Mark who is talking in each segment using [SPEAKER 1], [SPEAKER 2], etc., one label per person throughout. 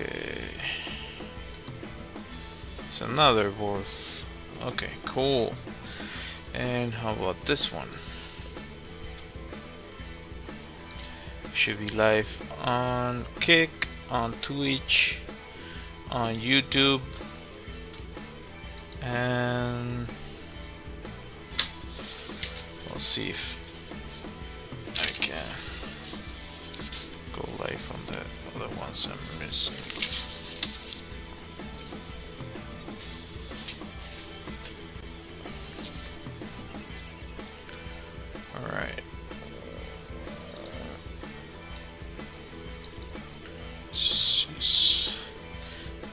[SPEAKER 1] Okay. It's another both. Okay, cool. And how about this one? Should be live on Kick, on Twitch, on YouTube, and we'll see if I can go live on the other ones I'm missing. Alright.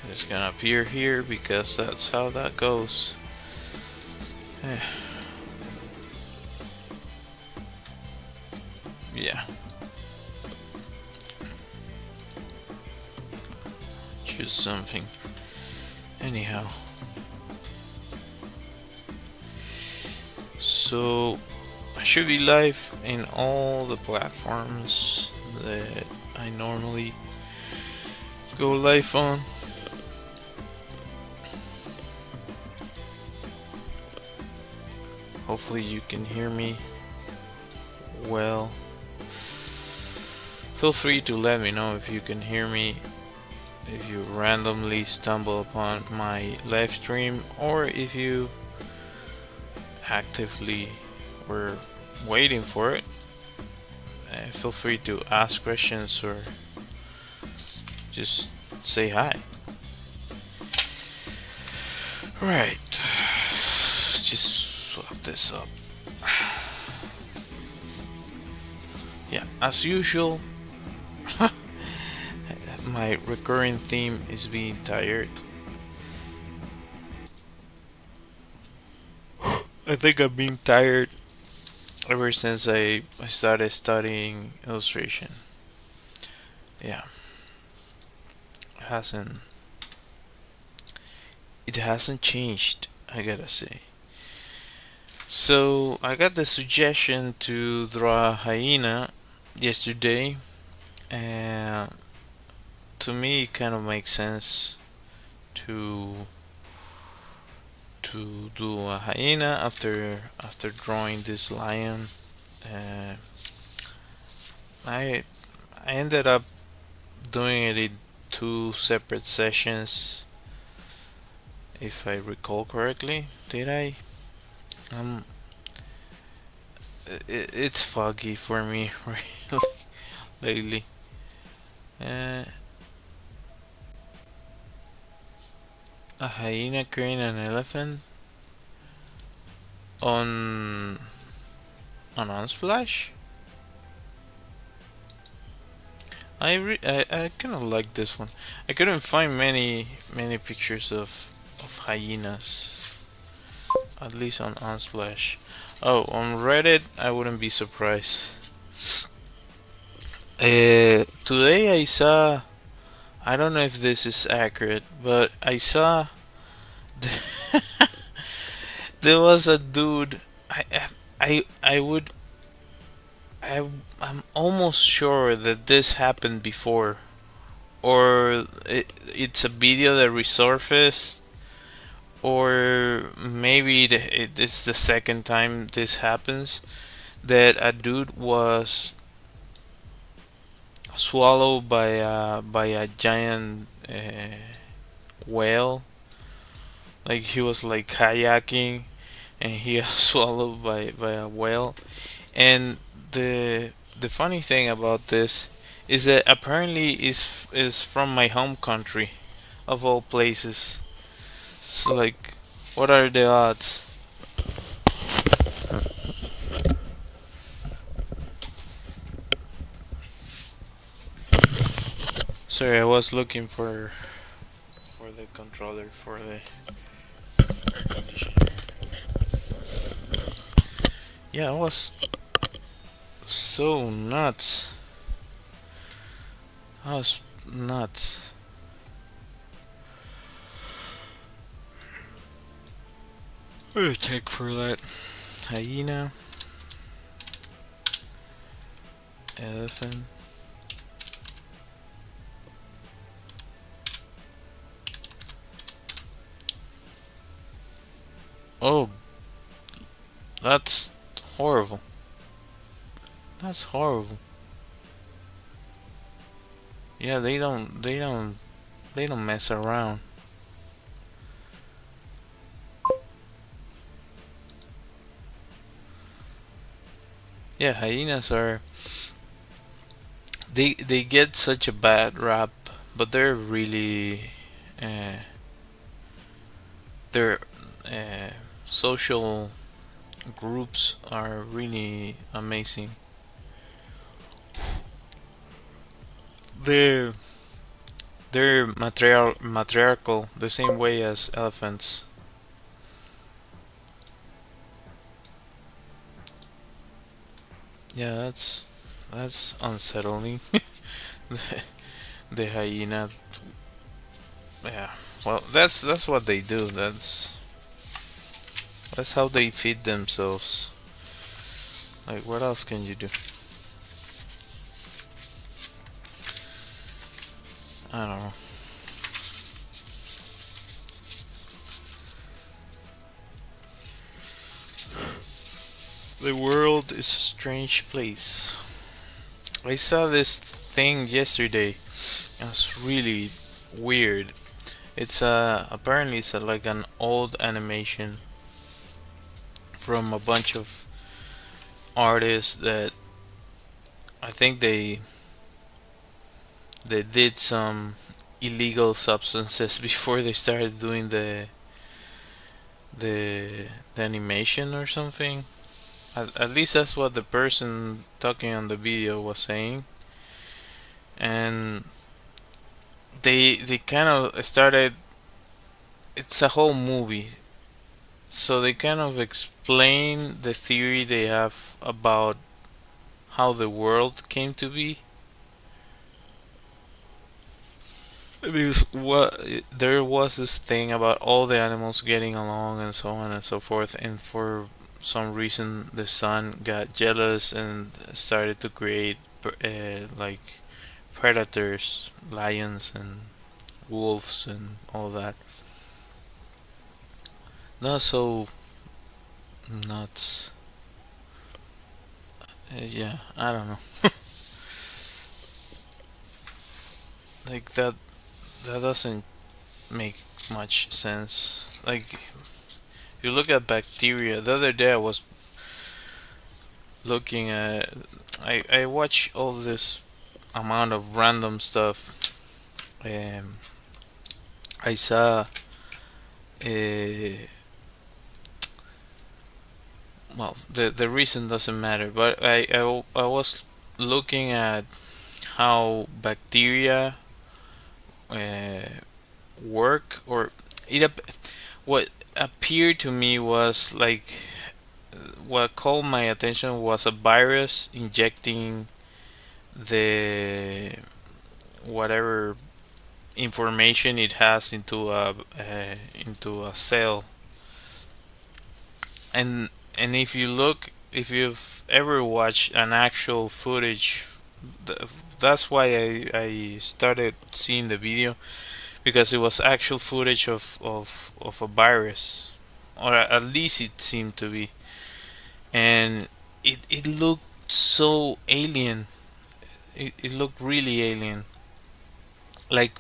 [SPEAKER 1] It's gonna appear here because that's how that goes. Yeah. Choose something. Anyhow. So I should be live in all the platforms that I normally go live on. Hopefully you can hear me well. Feel free to let me know if you can hear me, if you randomly stumble upon my live stream, or if you actively were waiting for it. Feel free to ask questions or just say hi. Right, just swap this up. Yeah, as usual, my recurring theme is being tired. I think I've been tired ever since I started studying illustration. Yeah, hasn't it hasn't changed, I gotta say. So I got the suggestion to draw a hyena yesterday, and to me it kind of makes sense to do a hyena after drawing this lion. Uh, I I ended up doing it in two separate sessions, if I recall correctly. Did I? Um, it's foggy for me really lately. Uh, a hyena carrying an elephant on Unsplash. I kind of like this one. I couldn't find many pictures of hyenas, at least on Unsplash. Oh, on Reddit, I wouldn't be surprised. Today I saw. I don't know if this is accurate, but I saw there was a dude. I would. I'm almost sure that this happened before, or it's a video that resurfaced, or maybe it's the second time this happens, that a dude was swallowed by a giant whale. Like he was like kayaking, and he got swallowed by a whale. And the funny thing about this is that apparently is from my home country, of all places. So like, what are the odds? Sorry, I was looking for the controller for the air conditioner. Yeah, it was so nuts. I was nuts. What did I take for that? Hyena, elephant, Oh, that's horrible. That's horrible. Yeah, they don't mess around. Yeah, hyenas are they get such a bad rap, but they're really uh, their social groups are really amazing. They're they're matriarchal the same way as elephants. Yeah, that's unsettling. The hyena. Yeah. Well, that's what they do. That's how they feed themselves. Like, what else can you do? I don't know. The world is a strange place. I saw this thing yesterday. It's really weird. It's apparently it's like an old animation from a bunch of artists that I think they did some illegal substances before they started doing the animation or something. At least that's what the person talking on the video was saying, and they kind of started. It's a whole movie, so they kind of explain the theory they have about how the world came to be. Because what there was this thing about all the animals getting along and so on and so forth, and for some reason the sun got jealous and started to create like predators, lions and wolves and all that. That's so nuts. Yeah, I don't know. Like that doesn't make much sense. Like if you look at bacteria, the other day I was looking at I watch all this amount of random stuff. Um, I saw uh, well the reason doesn't matter, but I was looking at how bacteria uh, work or it what appeared to me was like what called my attention was a virus injecting the whatever information it has into a cell. And if you look, if you've ever watched an actual footage, that's why I started seeing the video, because it was actual footage of a virus, or at least it seemed to be, and it looked so alien. It looked really alien. Like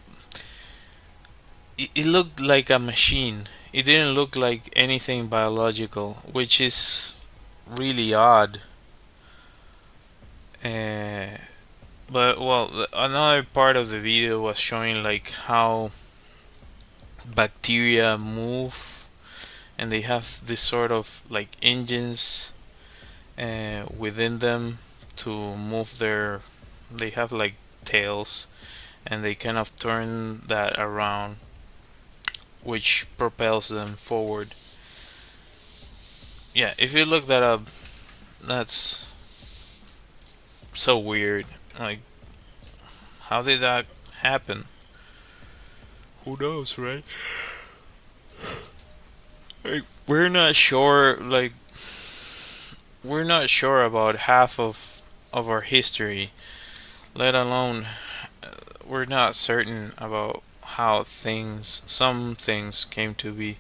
[SPEAKER 1] it looked like a machine. It didn't look like anything biological, which is really odd. Uh, but well, another part of the video was showing like how bacteria move, and they have this sort of like engines within them to move their. They have like tails, and they kind of turn that around, which propels them forward. Yeah, if you look that up, that's so weird. Like, how did that happen? Who knows, right? Like, we're not sure about half of our history, let alone we're not certain about how some things came to be.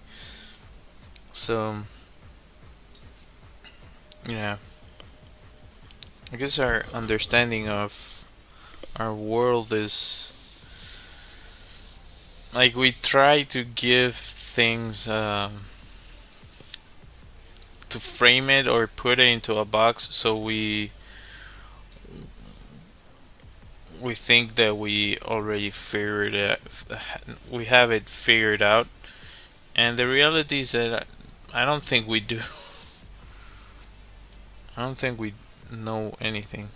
[SPEAKER 1] So yeah, I guess our understanding of our world is like we try to give things to frame it or put it into a box, so we think that we already figured it, we have it figured out, and the reality is that I don't think we do. I don't think we know anything.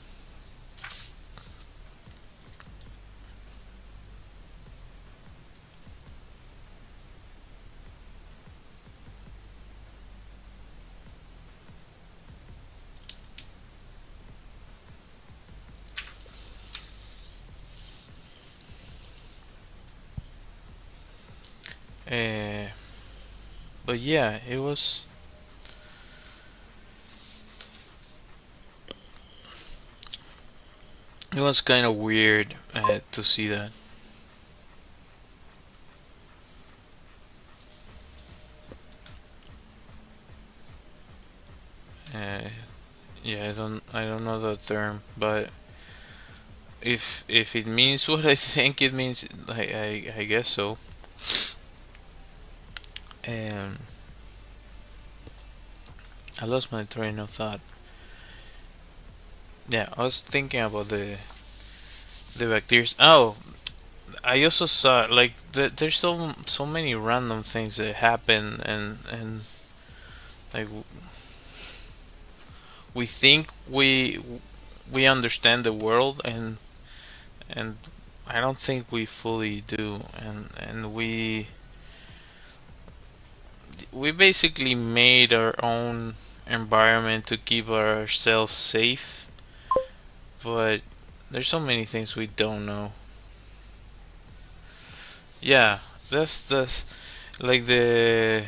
[SPEAKER 1] Uh, but yeah, it was kind of weird to see that. Uh, yeah, I don't know the term, but if it means what I think it means, I guess so. And I lost my train of thought. Yeah, I was thinking about the bacteria. Oh, I also saw like there's so many random things that happen, and like we think we understand the world, and I don't think we fully do, and we basically made our own environment to keep ourselves safe, but there's so many things we don't know. Yeah, that's like the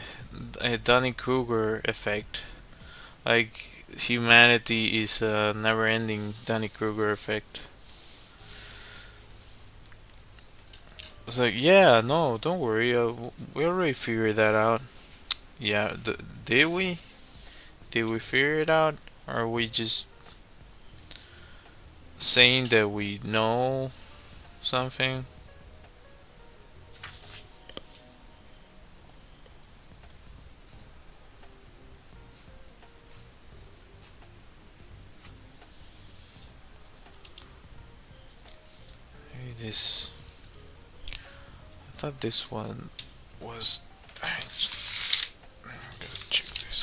[SPEAKER 1] Dunning Kruger effect. Like humanity is a never-ending Dunning Kruger effect. It's like, yeah, no, don't worry. We already figured that out. Yeah, did we? Did we figure it out? Or are we just saying that we know something? Maybe this. I thought this one was. I gotta check this.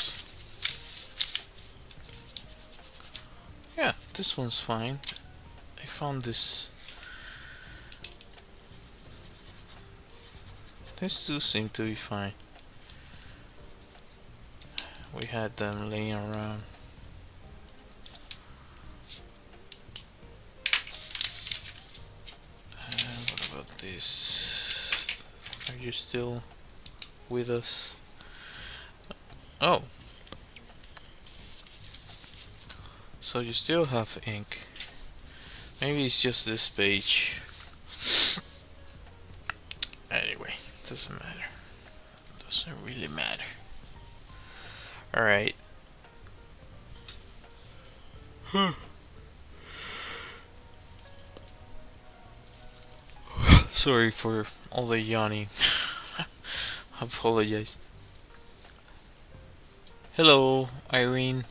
[SPEAKER 1] Yeah, this one's fine. I found this. These two seem to be fine. We had them laying around. And what about this? Are you still with us? Oh, so you still have ink. Maybe it's just this page. Anyway, doesn't matter. Doesn't really matter. Alright. Sorry for all the yawning. Apologize. Hello, Irene.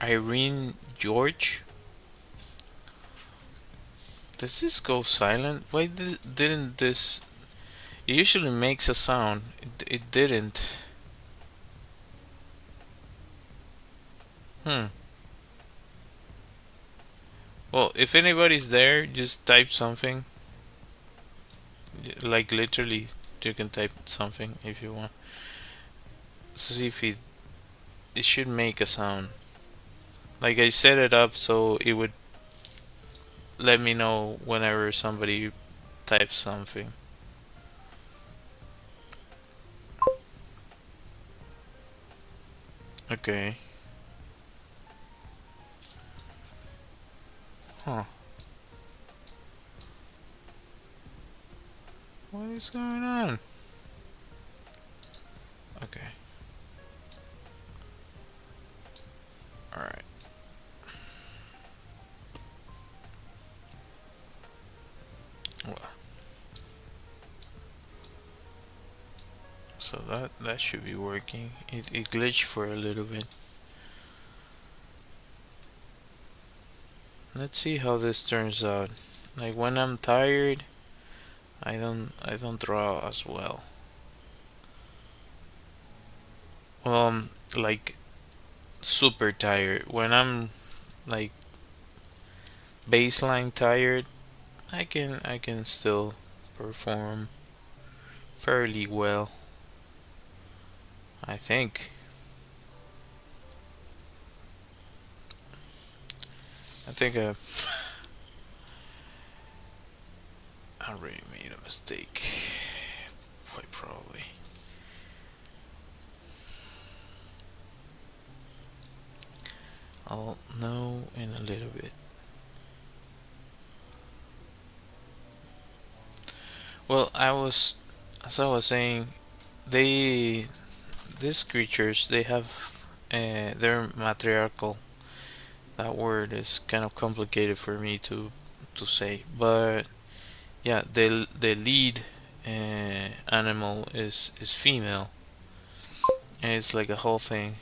[SPEAKER 1] Irene George? Does this go silent? Why didn't this. It usually makes a sound. It didn't. Hmm. Well, if anybody's there, just type something. Like literally, you can type something if you want. See if it should make a sound. Like I set it up so it would let me know whenever somebody types something. Okay. Huh. What is going on? Okay. All right. Well, so that should be working. It glitched for a little bit. Let's see how this turns out. Like when I'm tired, I don't draw as well. Like super tired. When I'm like baseline tired, I can still perform fairly well. I think. I think I already made a mistake. Quite probably. I'll know in a little bit. Well, as I was saying, they, these creatures, they have, they're matriarchal. That word is kind of complicated for me to say, but yeah, the lead animal is female, and it's like a whole thing.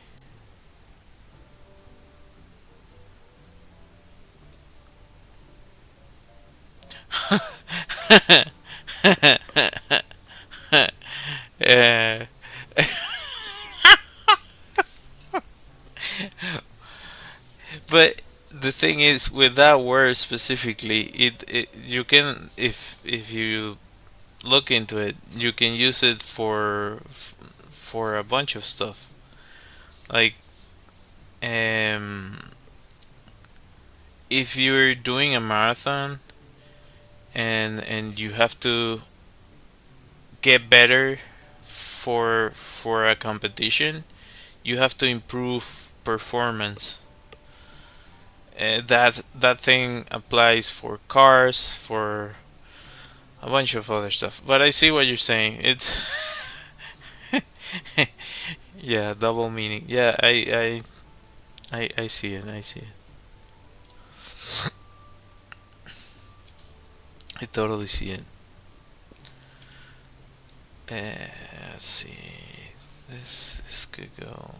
[SPEAKER 1] uh, but the thing is, with that word specifically, it you can, if you look into it, you can use it for a bunch of stuff. Like, um, if you're doing a marathon and you have to get better for a competition, you have to improve performance. That thing applies for cars, for a bunch of other stuff. But I see what you're saying. It's yeah, double meaning. Yeah, I see it. I see it. I totally see it. Let's see. This could go.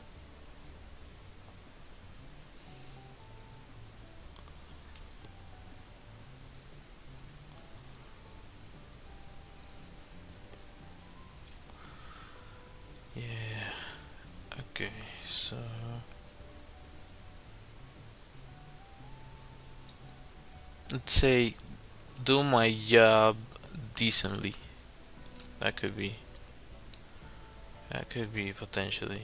[SPEAKER 1] Yeah. Okay. So let's say do my job decently. That could be. That could be potentially.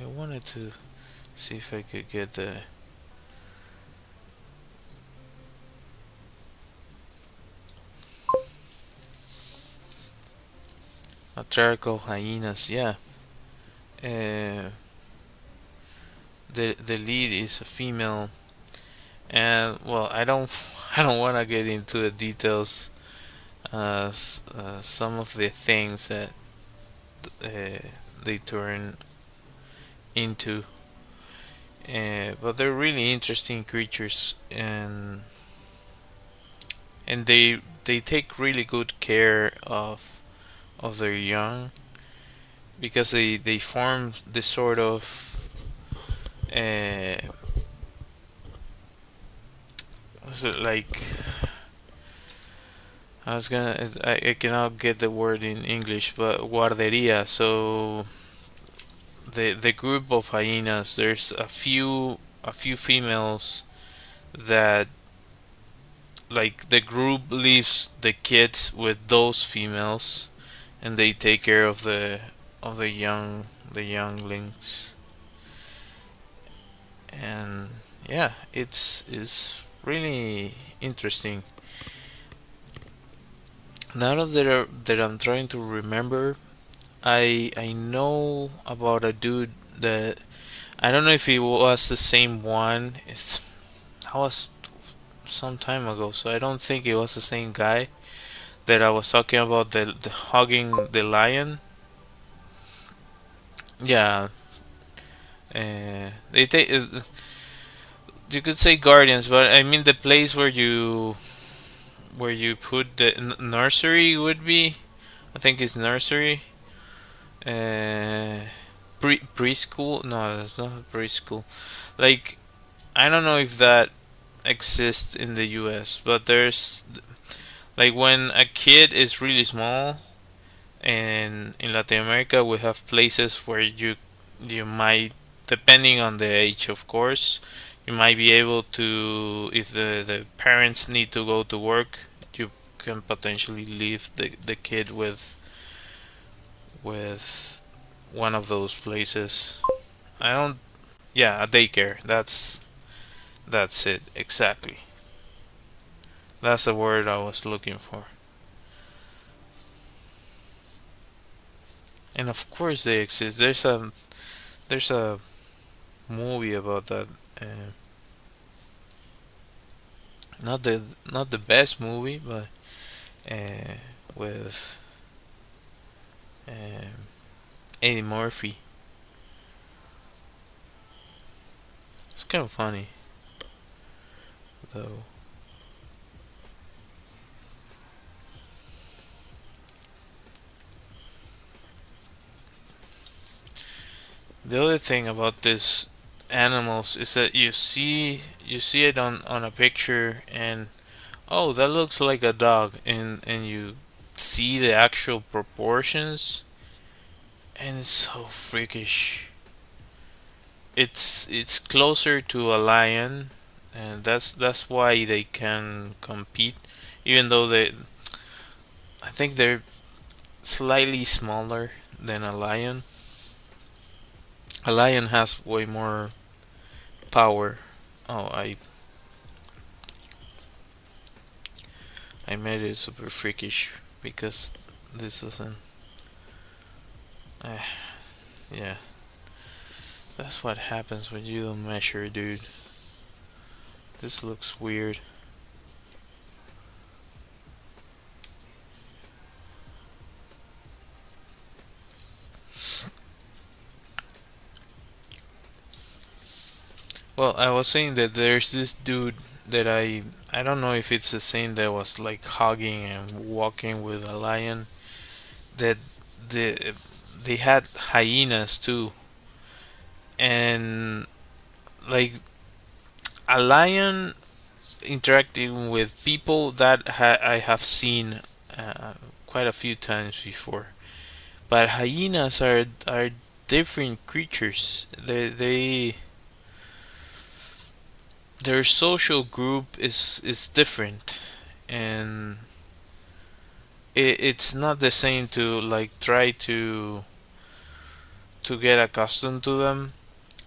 [SPEAKER 1] I wanted to see if I could get the matriarchal hyenas. Yeah. Uh, the lead is a female, and well, I don't I don't want to get into the details. Some of the things that uh, they turn into, but they're really interesting creatures, and they take really good care of their young, because they form this sort of uh, what's it like? I cannot get the word in English, but guarderia. So the group of hyenas, there's a few females that, like, the group leaves the kids with those females, and they take care of the younglings, and yeah, it's really interesting. Now that I'm trying to remember, I know about a dude that, I don't know if he was the same one. That was some time ago, so I don't think it was the same guy. that I was talking about, the hugging the lion. Yeah, they take. You could say guardians, but I mean the place where you put the nursery would be. I think it's nursery. Uh, preschool? No, that's not preschool. Like I don't know if that exists in the U.S., but there's like when a kid is really small, and in Latin America we have places where you might, depending on the age, of course, you might be able to, if the parents need to go to work, you can potentially leave the kid with one of those places. I don't. Yeah, a daycare. That's it exactly. That's the word I was looking for. And of course they exist. There's a movie about that. Uh, not the best movie, but uh, with um, Eddie Murphy. It's kind of funny though. The other thing about this animals is that you see it on a picture, and oh, that looks like a dog, and you see the actual proportions, and it's so freakish. It's closer to a lion, and that's why they can compete, even though I think they're slightly smaller than a lion. A lion has way more power. Oh, I made it super freakish because this doesn't. Uh, yeah, that's what happens when you don't measure, dude. This looks weird. Well, I was saying that there's this dude that I don't know if it's the same that was like hugging and walking with a lion. That the they had hyenas too, and like a lion interacting with people that I have seen uh, quite a few times before. But hyenas are different creatures. Their social group is different, and it's not the same to like try to get accustomed to them.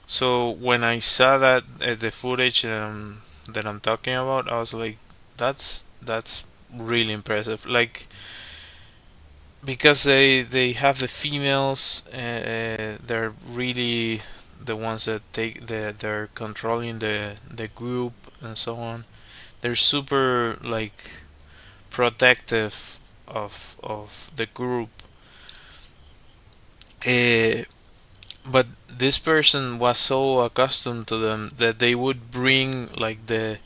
[SPEAKER 1] So when I saw that the footage that I'm talking about, I was like, that's really impressive. Like because they have the females, they're really the ones that they're controlling the group and so on. They're super like protective of the group. Uh, but this person was so accustomed to them that they would bring like they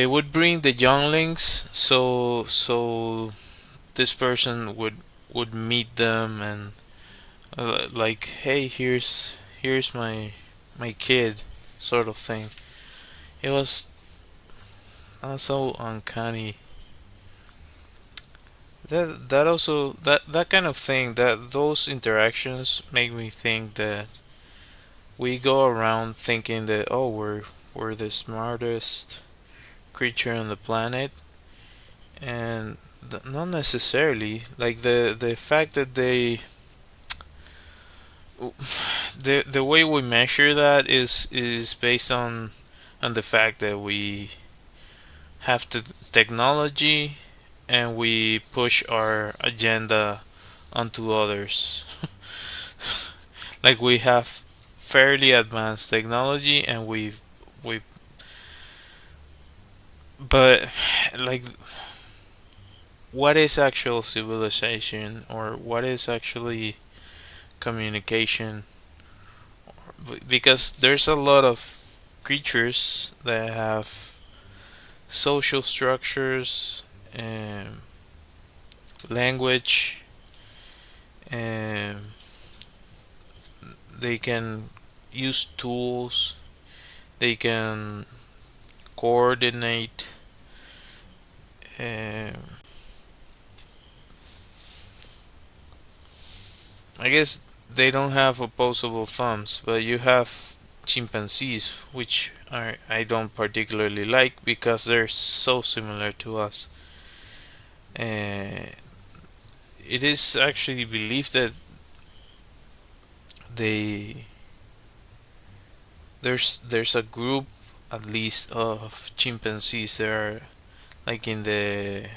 [SPEAKER 1] would bring the younglings, so this person would meet them, and like, hey, here's my kid, sort of thing. It was so uncanny. That also that kind of thing, that those interactions make me think that we go around thinking that, oh, we're the smartest creature on the planet, and not necessarily. Like the fact that the way we measure that is based on the fact that we have the technology, and we push our agenda onto others. Like we have fairly advanced technology, and we but like what is actual civilization, or what is actually communication, because there's a lot of creatures that have social structures and language, and they can use tools, they can coordinate, and I guess they don't have opposable thumbs, but you have chimpanzees, which I don't particularly like because they're so similar to us. And it is actually believed that they there's a group at least of chimpanzees that are like in the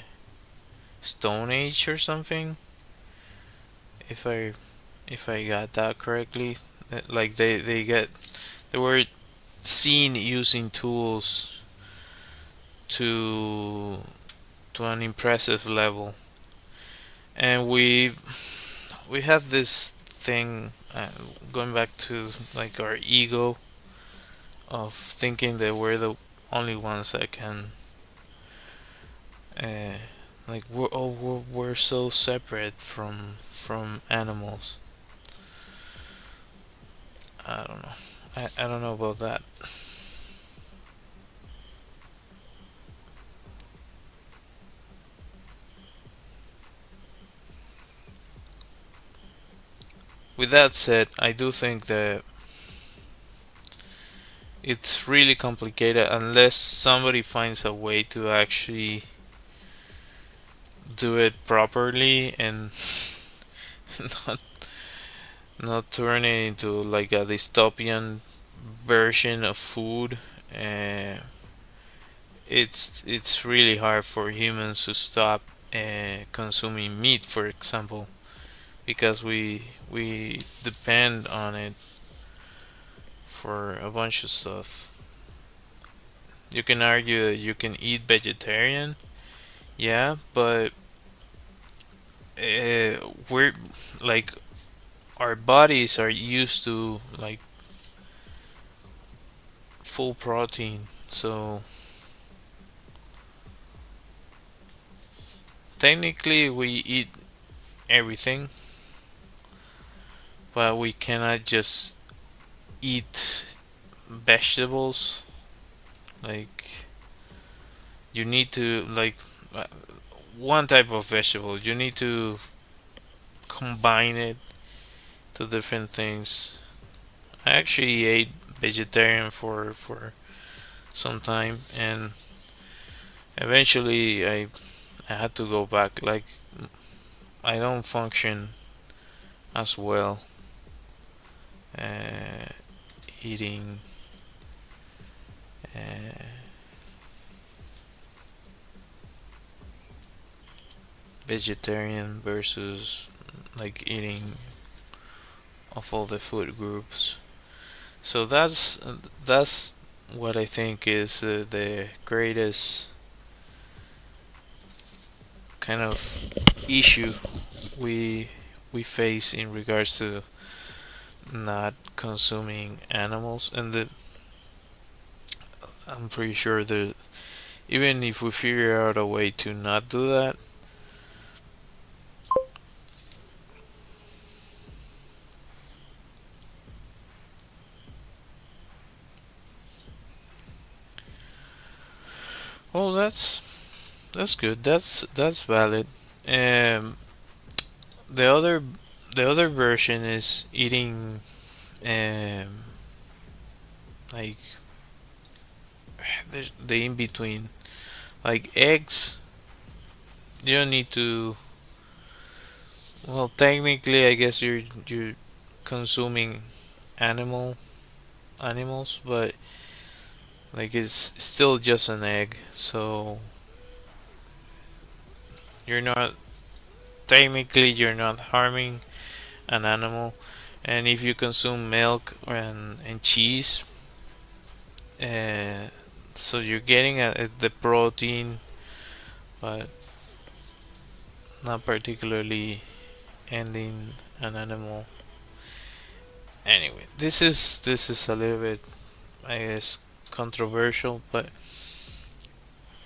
[SPEAKER 1] Stone Age or something. If I got that correctly, like they were seen using tools to to an impressive level, and we have this thing, going back to like our ego of thinking that we're the only ones that can, uh, like we're so separate from animals. I don't know. I don't know about that. With that said, I do think that it's really complicated unless somebody finds a way to actually do it properly and not not turn it into like a dystopian version of food. Uh, it's really hard for humans to stop consuming meat, for example, because we depend on it for a bunch of stuff. You can argue that you can eat vegetarian, yeah, but we're like our bodies are used to like full protein, so technically we eat everything, but we cannot just eat vegetables. Like you need to like uh, one type of vegetable. You need to combine it to different things. I actually ate vegetarian for some time, and eventually I had to go back. Like I don't function as well uh, eating uh, vegetarian versus like eating of all the food groups. So that's what I think is the greatest kind of issue we we face in regards to not consuming animals, and I'm pretty sure that even if we figure out a way to not do that, well, that's good. That's valid. Um, the other the other version is eating um like the in between, like eggs. You don't need to. Well, technically, I guess you're consuming animal animals, but like it's still just an egg, so you're not technically you're not harming an animal. And if you consume milk and cheese, uh, so you're getting the protein, but not particularly ending an animal. Anyway, this is a little bit, I guess, controversial, but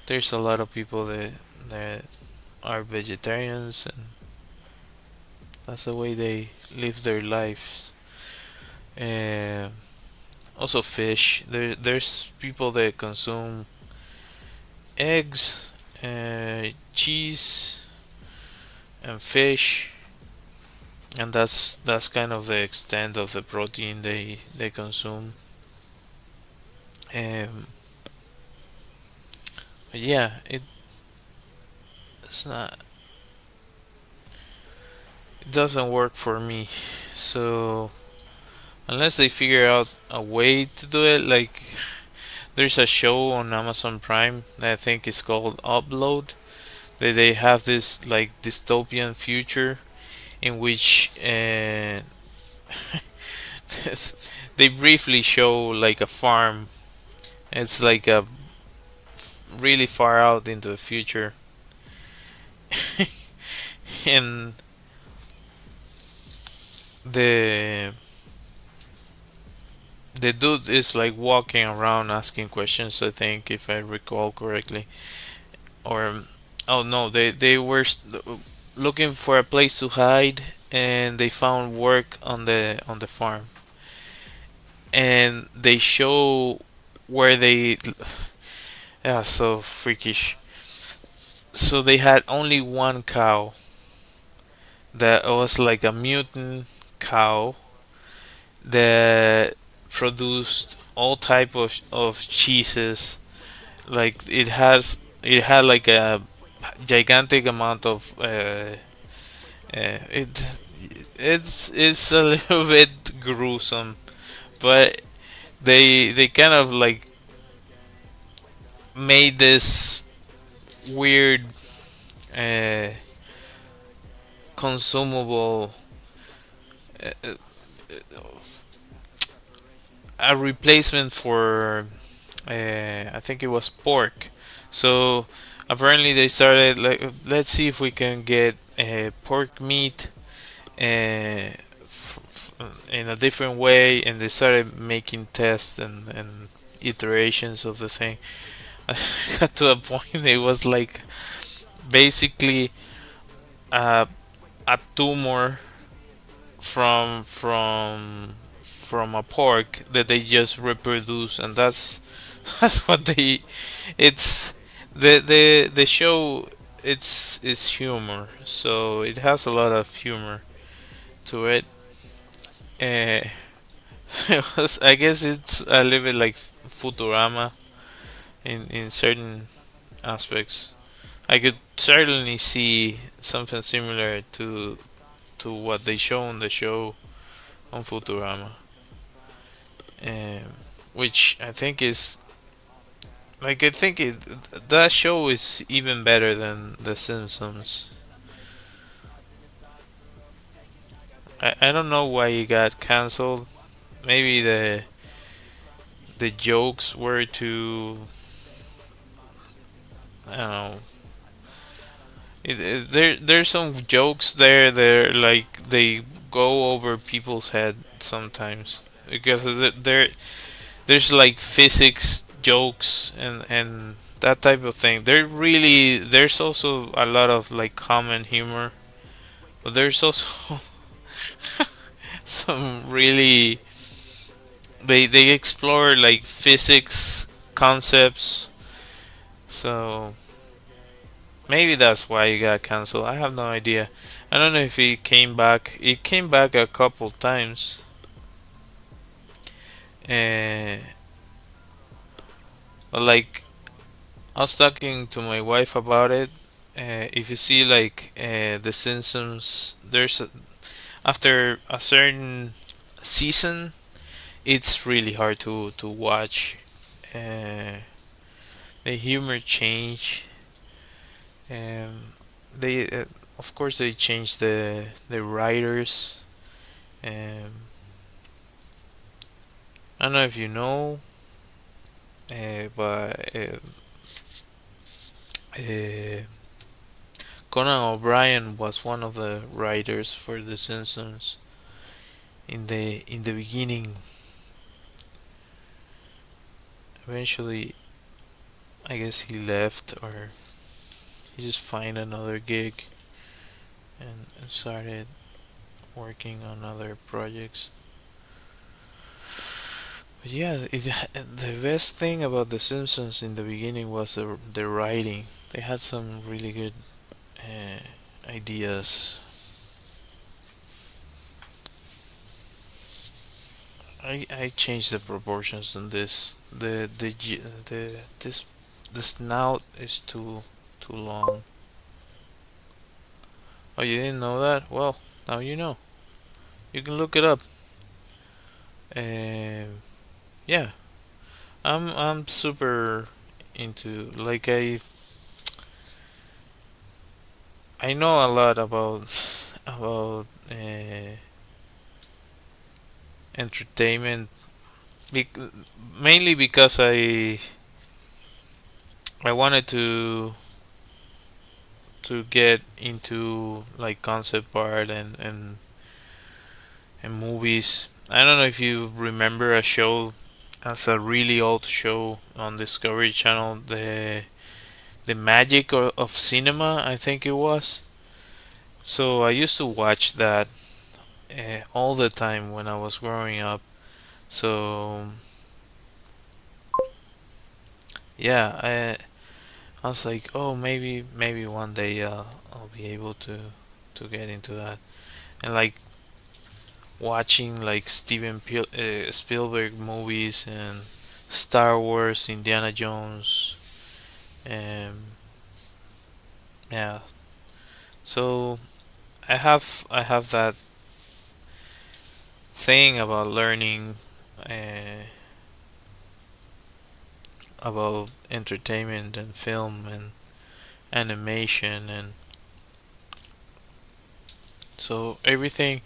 [SPEAKER 1] there's a lot of people that are vegetarians, and that's the way they live their lives. Uh, Also, fish. There's people that consume eggs, cheese, and fish, and that's kind of the extent of the protein they consume. Um, but yeah, it's not it doesn't work for me. So unless they figure out a way to do it, like there's a show on Amazon Prime that I think is called Upload. That they have this like dystopian future in which they briefly show like a farm. It's like a really far out into the future, and the the dude is like walking around asking questions. I think, if I recall correctly, or oh no, they were looking for a place to hide, and they found work on the farm, and they show where they yeah, so freakish. So they had only one cow that was like a mutant cow that produced all type of cheeses. Like it had like a gigantic amount of it it's a little bit gruesome, but they kind of like made this weird uh, consumable uh, a replacement for I think it was pork. So apparently they started like, let's see if we can get pork meat in a different way, and they started making tests and iterations of the thing. I got to a point it was like basically a, a tumor from a pork that they just reproduce, and that's what they it's the show. It's humor, so it has a lot of humor to it. uh, I guess it's a little bit like Futurama in certain aspects. I could certainly see something similar to what they show on the show on Futurama, um, which I think is like I think that show is even better than The Simpsons. I don't know why it got cancelled. Maybe the jokes were too, I don't know. There's some jokes there that like they go over people's head sometimes, because there's like physics jokes and that type of thing. There's also a lot of like common humor, but there's also some really they explore like physics concepts. So maybe that's why it got canceled. I have no idea. I don't know if it came back. It came back a couple times. Uh, but like I was talking to my wife about it. If you see like The Simpsons, after a certain season, it's really hard to watch. Uh, the humor change. Um, they of course they changed the writers. Um, I don't know if you know, but uh, Conan O'Brien was one of the writers for The Simpsons in the beginning. Eventually, I guess he left or he just find another gig and started working on other projects. But yeah, the best thing about The Simpsons in the beginning was the writing. They had some really good uh, ideas. I changed the proportions on this. The this the snout is too long. Oh, you didn't know that? Well, now you know. You can look it up. Um, yeah, I'm super into like I know a lot about about entertainment, bec- mainly because I wanted to get into like concept art and movies. I don't know if you remember a show as a really old show on Discovery Channel, the Magic of Cinema, I think it was. So I used to watch that all the time when I was growing up. So yeah, I was like, oh, maybe one day I'll be able to get into that. And like watching like Spielberg movies and Star Wars, Indiana Jones, and yeah. So I have that thing about learning uh, about entertainment and film and animation, and so everything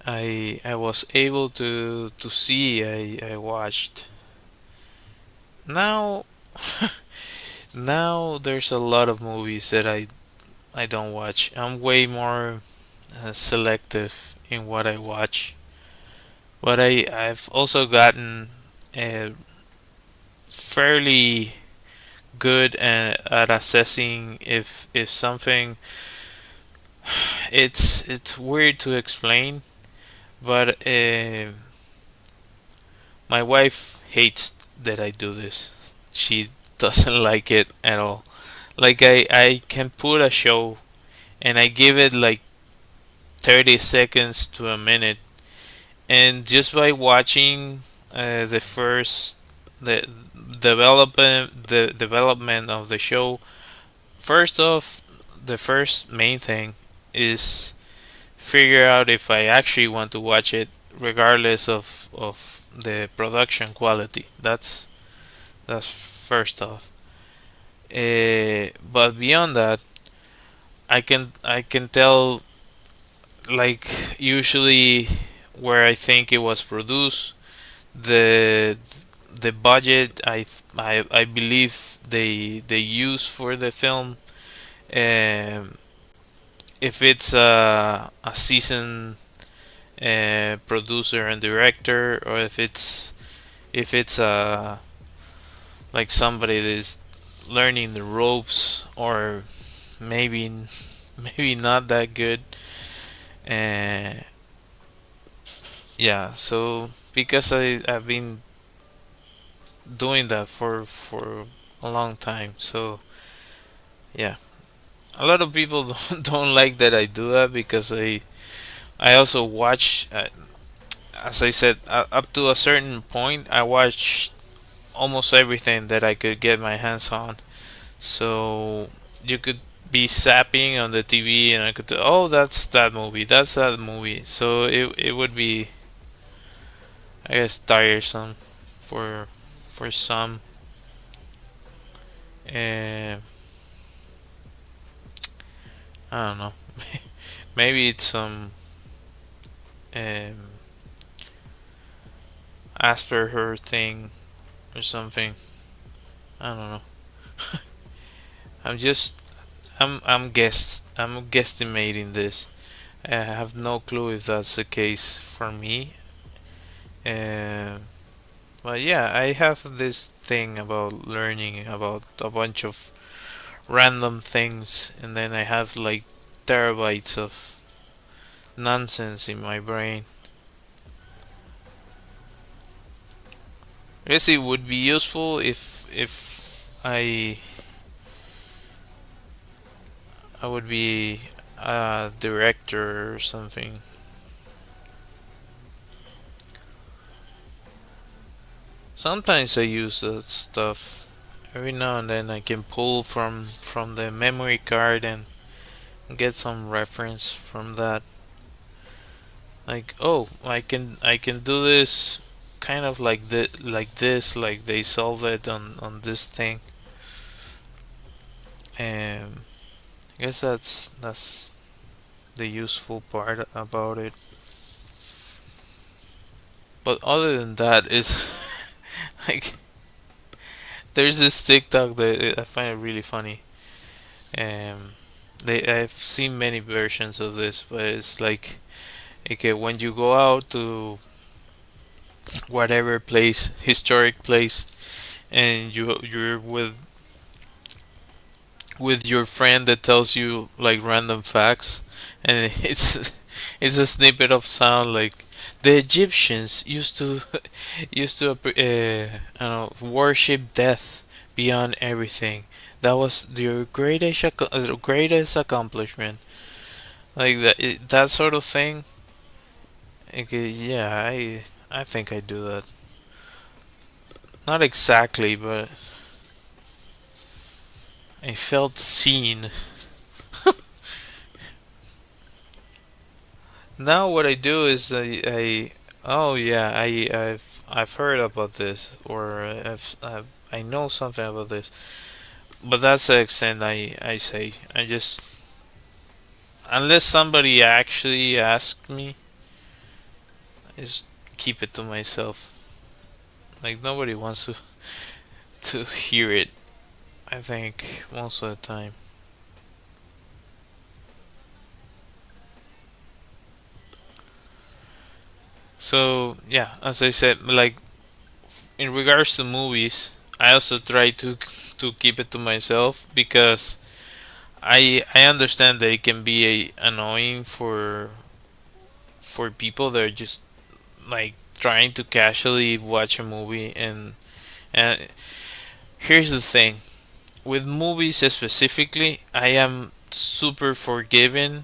[SPEAKER 1] I was able to see, I watched. Now now there's a lot of movies that I don't watch. I'm way more selective in what I watch. But I've also gotten fairly good at assessing if something, it's weird to explain, but my wife hates that I do this. She doesn't like it at all. Like I can put a show and I give it like 30 seconds to a minute, and just by watching the first the development of the show, first off, the first main thing is figure out if I actually want to watch it, regardless of the production quality. That's first off. But beyond that, I can tell, like, usually where I think it was produced, the the budget I believe they use for the film, um, if it's a seasoned producer and director, or if it's like somebody that is learning the ropes, or maybe maybe not that good. uh, yeah, so because I've been doing that for a long time, so yeah, a lot of people don't like that I do that, because I also watch, as I said, up to a certain point I watch almost everything that I could get my hands on. So you could be zapping on the TV, and I could tell, oh, that's that movie. So it would be, I guess, tiresome for some. Uh, I don't know. Maybe it's some um, Asperger thing or something. I don't know. I'm just I'm guesstimating this. I have no clue if that's the case for me. Uh, but yeah, I have this thing about learning about a bunch of random things, and then I have like terabytes of nonsense in my brain. I guess it would be useful if I would be a director or something. Sometimes I use that stuff. Every now and then I can pull from the memory card and get some reference from that. Like, oh, I can do this kind of like like they solve it on this thing. And I guess that's the useful part about it. But other than that, is like there's this TikTok that I find it really funny. I've seen many versions of this, but it's like okay, when you go out to whatever place, historic place, and you're with your friend that tells you like random facts, and it's a snippet of sound like the Egyptians used to I don't know, worship death beyond everything. That was their greatest accomplishment. Like that sort of thing. Okay, yeah, I think I do that. Not exactly, but I felt seen. Now what I do is I oh yeah, I've heard about this, or I know something about this. But that's the extent I say. I just, unless somebody actually asks me, I just keep it to myself. Like nobody wants to hear it. I think most of the time. So yeah, as I said, like in regards to movies, I also try to keep it to myself because I understand that it can be annoying for people that are just like trying to casually watch a movie, and here's the thing with movies specifically, I am super forgiving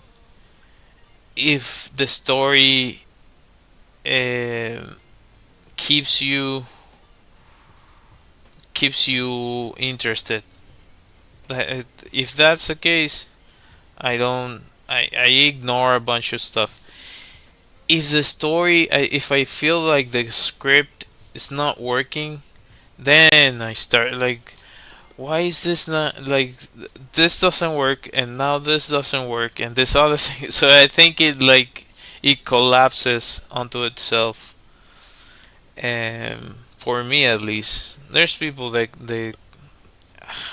[SPEAKER 1] if the story uh, keeps you keeps you interested. If that's the case, I don't. I ignore a bunch of stuff. If the story, if I feel like the script is not working, then I start like, why is this not like this doesn't work, and now this doesn't work, and this other thing. So I think it collapses onto itself. And for me, at least, there's people that they.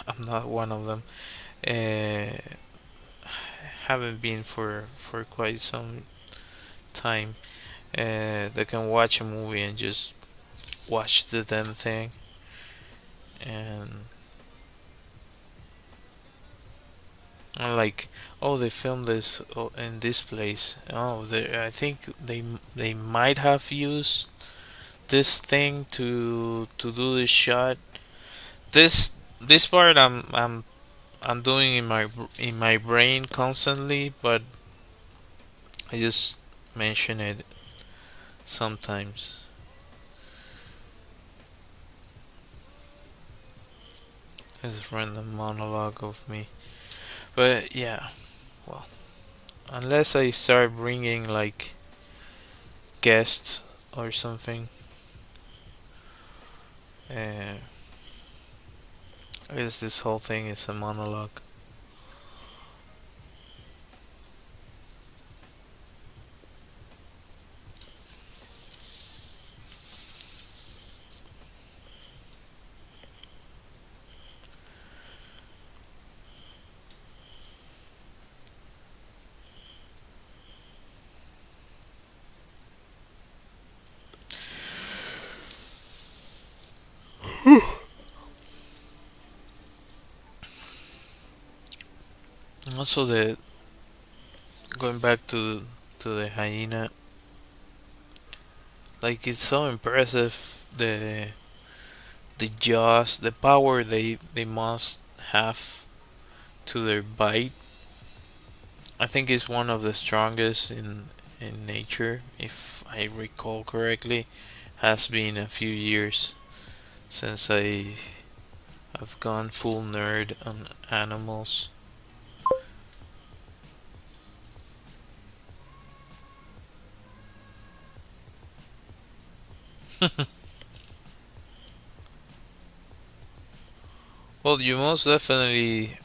[SPEAKER 1] I'm not one of them. Uh, haven't been for quite some time. They can watch a movie and just watch the damn thing, and I'm like, oh, they filmed this in this place. Oh, I think they might have used this thing to do this shot. This part I'm doing in my brain constantly, but I just mention it sometimes. It's a random monologue of me. But yeah, well, unless I start bringing like guests or something, uh, I guess this whole thing is a monologue. Also, the going back to the hyena, like it's so impressive the jaws, the power they must have to their bite. I think it's one of the strongest in nature, if I recall correctly. Has been a few years since I have gone full nerd on animals. Well, you most definitely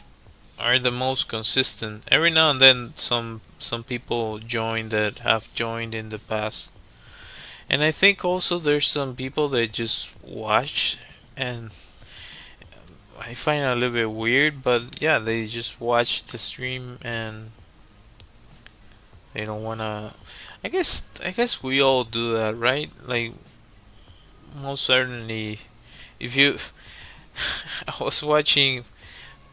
[SPEAKER 1] are the most consistent. Every now and then, some people join that have joined in the past, and I think also there's some people that just watch, and I find it a little bit weird. But yeah, they just watch the stream and they don't wanna. I guess we all do that, right? Like most certainly, if you, I was watching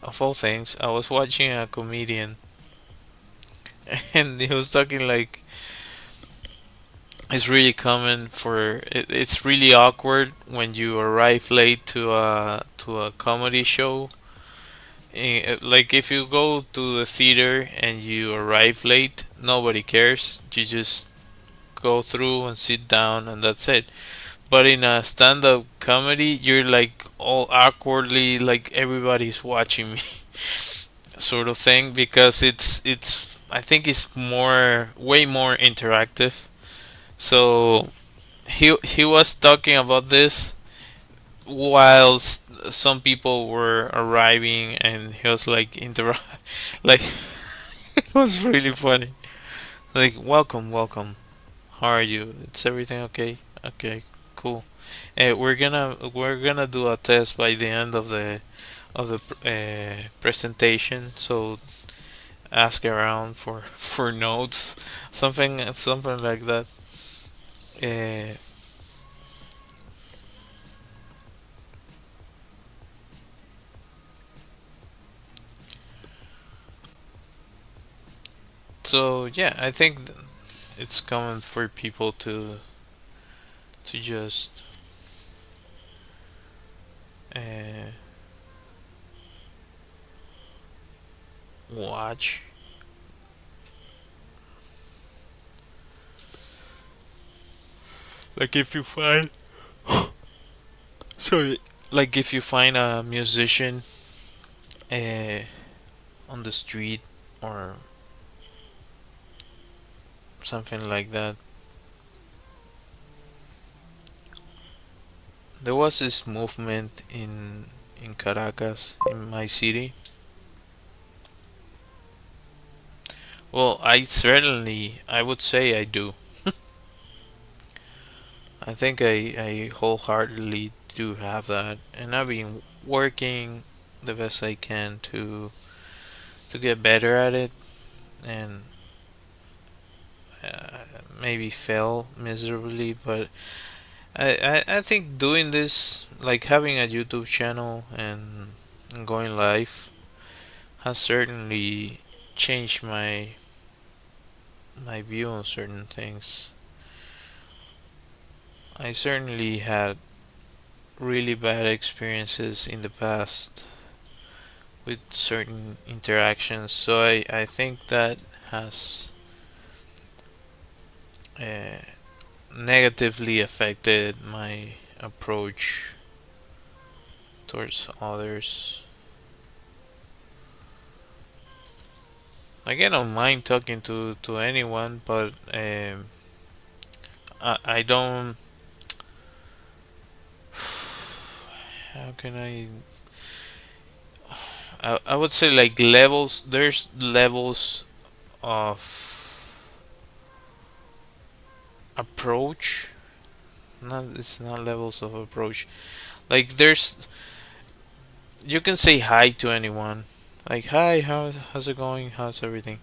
[SPEAKER 1] of all things, I was watching a comedian, and he was talking like it's really common it's really awkward when you arrive late to a comedy show. Like if you go to the theater and you arrive late, nobody cares. You just go through and sit down and that's it. But in a stand-up comedy, you're like all awkwardly like everybody's watching me sort of thing because it's I think it's more way more interactive. So he was talking about this while some people were arriving, and he was like like it was really funny. Like welcome. How are you? It's everything okay? Okay, cool. We're gonna do a test by the end of the presentation. So ask around for for notes, something like that. Uh, so yeah, I think it's common for people to just uh, watch. Like if you find sorry, like if you find a musician uh, on the street or something like that. There was this movement in Caracas, in my city. Well, I would say I do. I think I wholeheartedly do have that, and I've been working the best I can to get better at it, and uh, maybe fail miserably, but I think doing this, like having a YouTube channel and going live, has certainly changed my view on certain things. I certainly had really bad experiences in the past with certain interactions, so I think that has uh, negatively affected my approach towards others. Like I don't mind talking to anyone, but I don't. How can I would say like levels. There's levels of approach. Not it's not levels of approach. Like there's you can say hi to anyone. Like hi, how's it going? How's everything?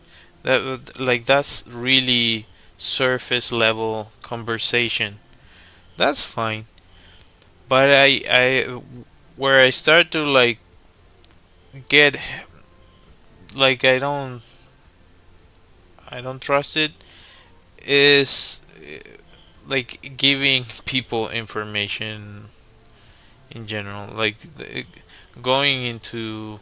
[SPEAKER 1] Like that's really surface level conversation. That's fine. But where I start to like get like I don't trust it is like giving people information in general, like going into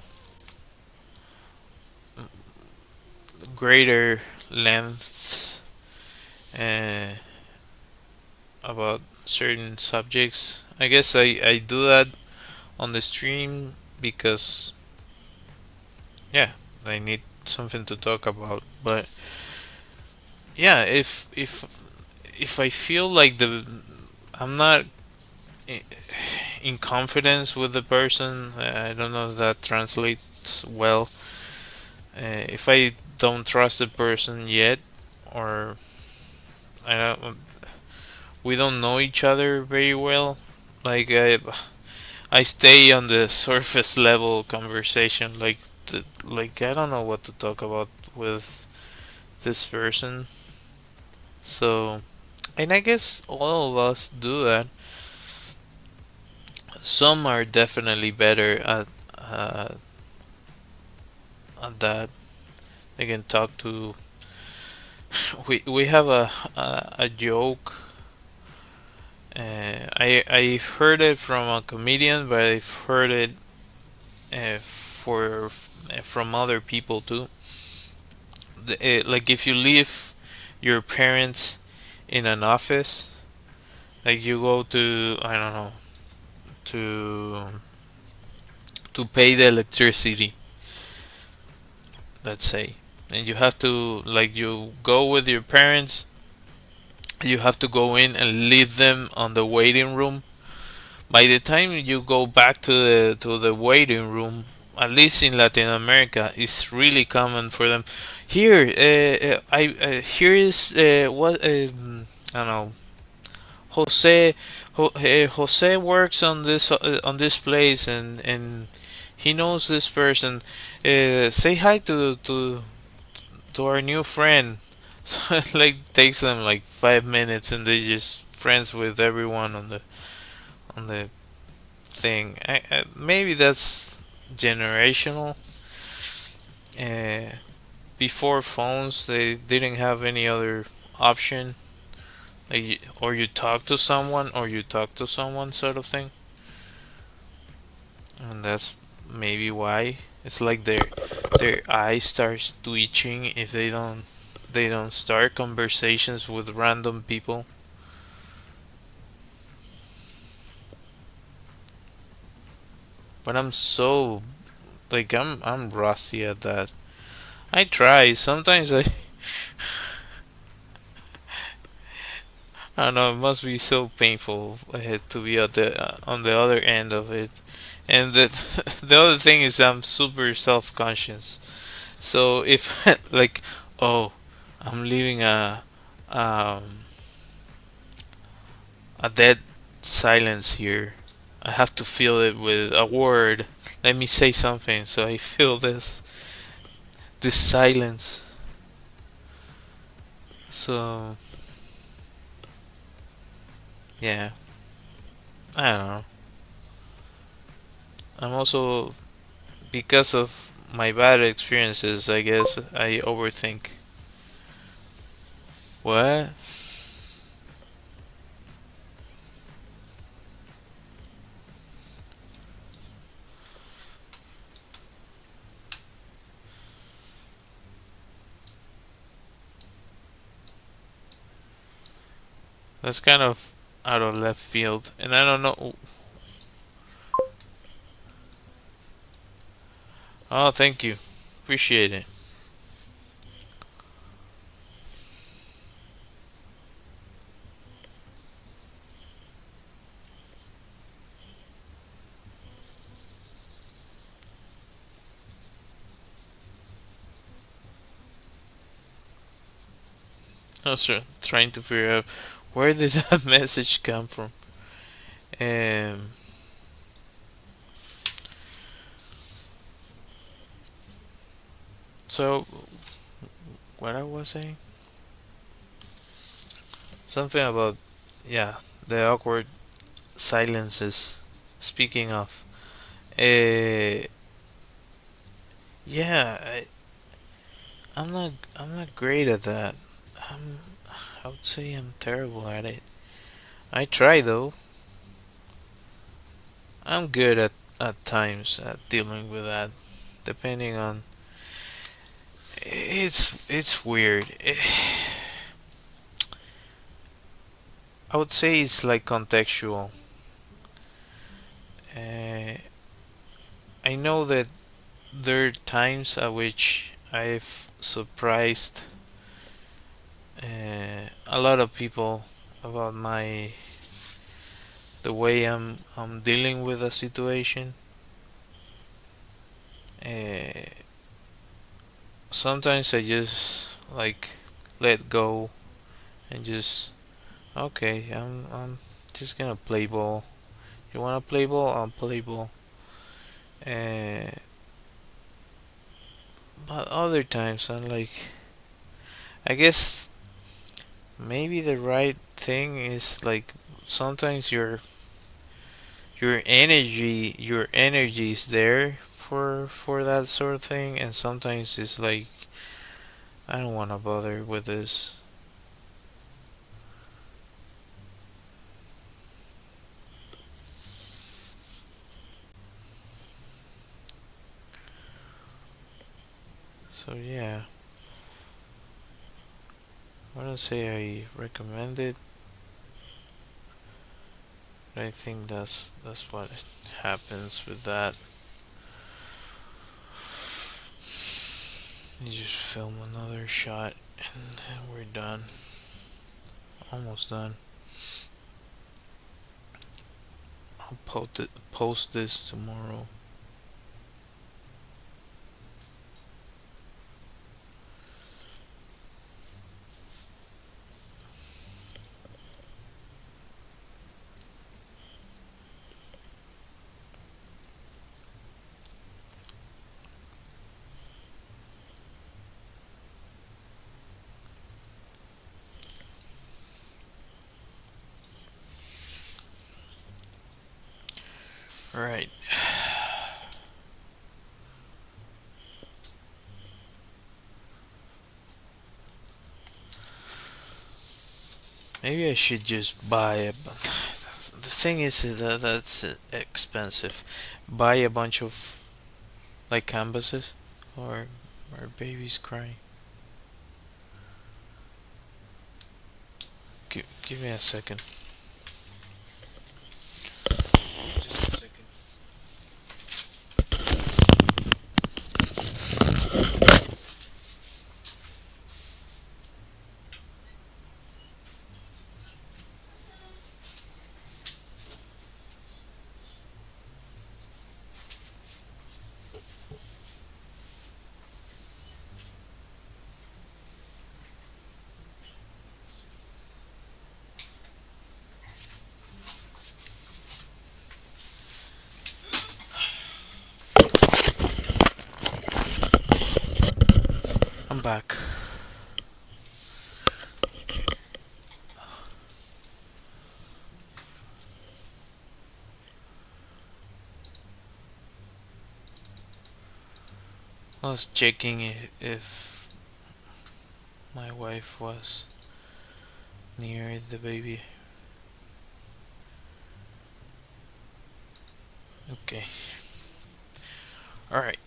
[SPEAKER 1] greater lengths uh, about certain subjects. I guess I do that on the stream because yeah, I need something to talk about. But yeah, if I feel like the I'm not in confidence with the person, I don't know if that translates well. If I don't trust the person yet, or I don't, we don't know each other very well. Like I stay on the surface level conversation. Like I don't know what to talk about with this person. So, and I guess all of us do that. Some are definitely better uh, at that. They can talk to. We have a joke. I heard it from a comedian, but I've heard it from other people too. Like if you leave your parents in an office, like you go to I don't know to pay the electricity, let's say, and you have to like you go with your parents, you have to go in and leave them on the waiting room. By the time you go back to the waiting room, at least in Latin America, it's really common for them. Here, I here is what I don't know. Jose, Jose works on this place, and he knows this person. Say hi to our new friend. So it like takes them like 5 minutes, and they just friends with everyone on the thing. Maybe that's generational. Uh, Before phones, they didn't have any other option. Like, or you talk to someone, or you talk to someone, sort of thing. And that's maybe why it's like their eye starts twitching if they don't start conversations with random people. But I'm so like I'm rusty at that. I try. Sometimes I don't know. It must be so painful to be at the on the other end of it. And the the other thing is I'm super self conscious. So if like oh I'm leaving um a dead silence here. I have to fill it with a word. Let me say something so I feel this silence. So yeah, I don't know. I'm also because of my bad experiences. I guess I overthink. What? That's kind of out of left field, and I don't know. Oh, thank you, appreciate it. I was trying to figure out where did that message come from. Um. So what I was saying? Something about yeah the awkward silences. Speaking of, uh, yeah, I'm not great at that. I'm, I would say I'm terrible at it. I try though. I'm good at times at dealing with that. Depending on, it's weird. I would say it's like contextual. Uh, I know that there are times at which I've surprised a lot of people about my the way I'm dealing with a situation. Uh, Sometimes I just like let go and just okay. I'm just gonna play ball. You wanna play ball? I'll play ball. Uh, but other times I'm like, I guess maybe the right thing is like sometimes your energy is there for that sort of thing, and sometimes it's like I don't want to bother with this. So yeah, I wouldn't say I recommend it, but I think that's what happens with that. You just film another shot and we're done. Almost done. I'll post this tomorrow. Right. Maybe I should just buy a. The thing is that that's expensive. Buy a bunch of like canvases, or babies crying. Give me a second. Just a second. I'm back. I was checking if my wife was near the baby. Okay. All right.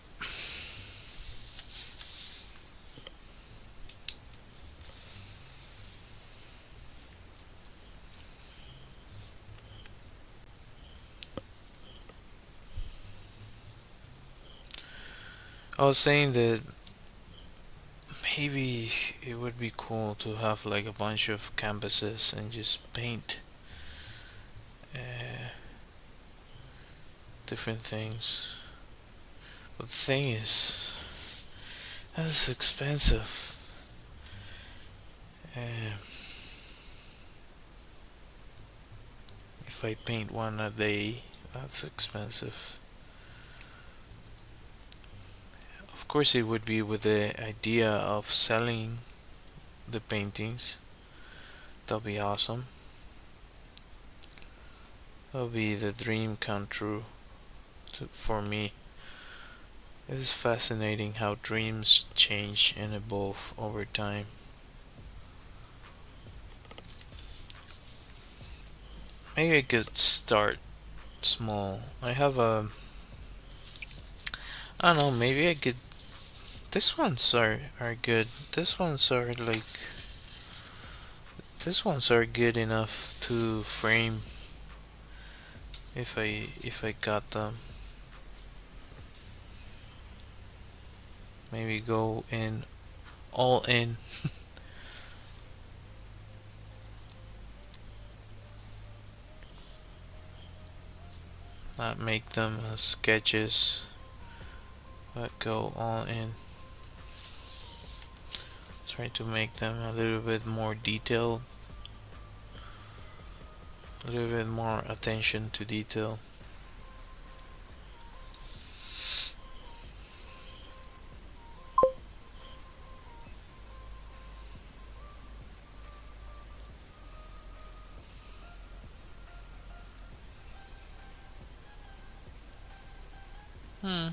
[SPEAKER 1] I was saying that maybe it would be cool to have like a bunch of canvases and just paint uh, different things. But the thing is, that's expensive. Uh, if I paint one a day, that's expensive. Of course, it would be with the idea of selling the paintings. That'll be awesome. That'll be the dream come true for me. It is fascinating how dreams change and evolve over time. Maybe I could start small. I don't know, maybe I could. This ones are good. These ones are good enough to frame if I got them. Maybe go in all in, not make them as sketches, but go all in. Try to make them a little bit more detailed, a little bit more attention to detail. Hmm.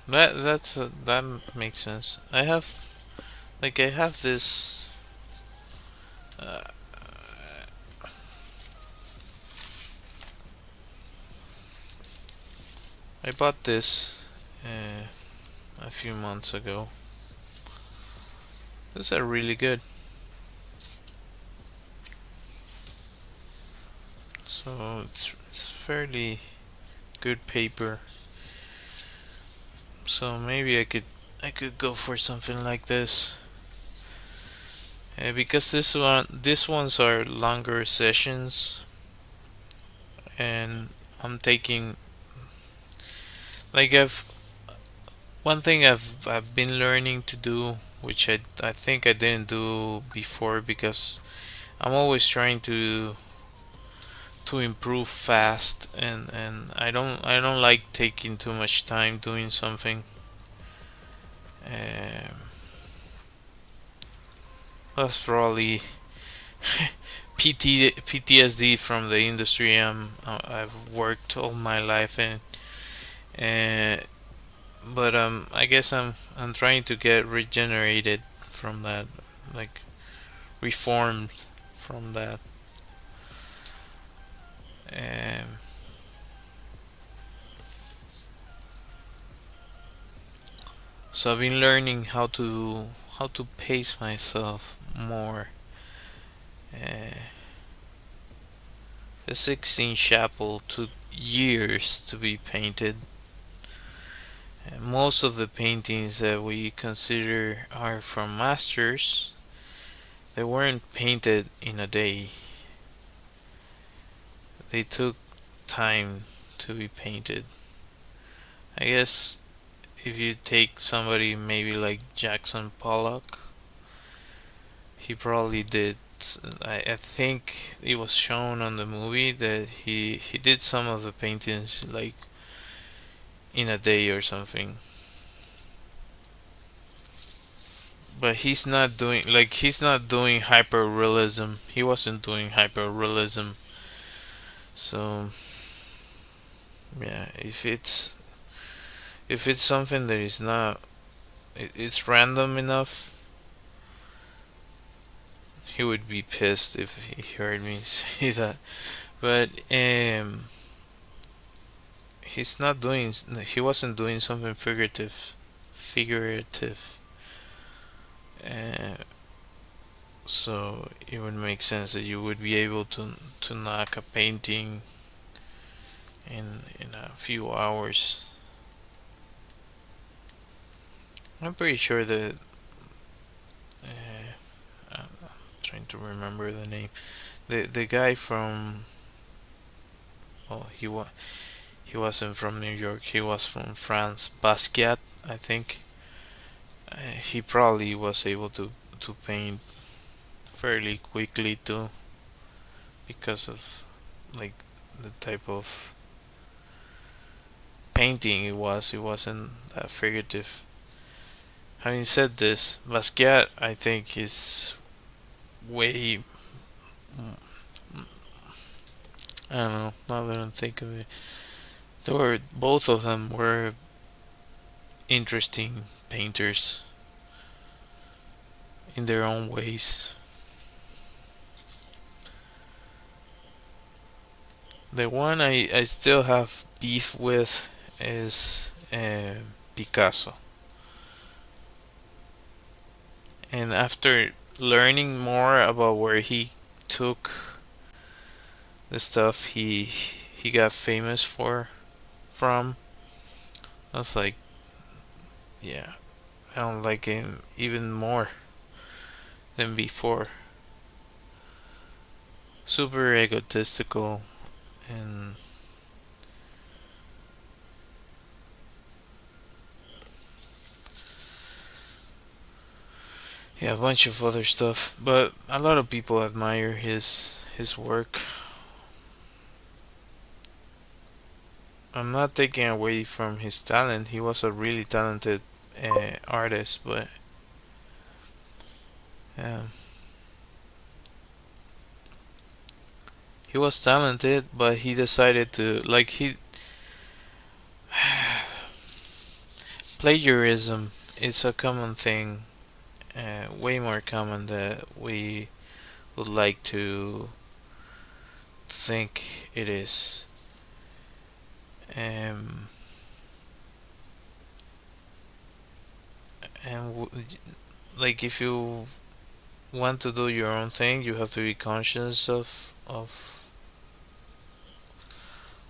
[SPEAKER 1] That makes sense. I have this. Uh, I bought this a few months ago. These are really good. So it's fairly good paper. So maybe I could go for something like this. Because these ones are longer sessions, and I'm taking like I've one thing I've been learning to do, which I think I didn't do before because I'm always trying to improve fast, and I don't like taking too much time doing something. Um, that's probably PTSD from the industry I've worked all my life in. Uh, but I guess I'm trying to get regenerated from that, like reformed from that. Um, so I've been learning how to pace myself more. Uh, the Sixtine Chapel took years to be painted. Most of the paintings that we consider are from masters. They weren't painted in a day. They took time to be painted. I guess if you take somebody maybe like Jackson Pollock, he probably did. I think it was shown on the movie that he did some of the paintings like in a day or something. But he's not doing hyper realism. He wasn't doing hyper realism. So yeah, if it's something that is not it's random enough, he would be pissed if he heard me say that. But he's not doing he wasn't doing something figurative. Uh, so it would make sense that you would be able to knock a painting in a few hours. I'm pretty sure that I'm trying to remember the name. The guy from oh he wasn't from New York. He was from France. Basquiat, I think. He probably was able to paint fairly quickly too, because of like the type of painting it was. It wasn't that figurative. Having said this, Basquiat I think is way I don't know. Now that I think of it, they were both of them were interesting painters in their own ways. The one I still have beef with is Picasso. And after learning more about where he took the stuff he got famous for from, I was like, yeah, I don't like him even more than before. Super egotistical and yeah, a bunch of other stuff. But a lot of people admire his work. I'm not taking away from his talent. He was a really talented artist, but um, he was talented, but he decided to like he plagiarism. It's a common thing, way more common than we would like to think it is. Um, and like if you want to do your own thing, you have to be conscious of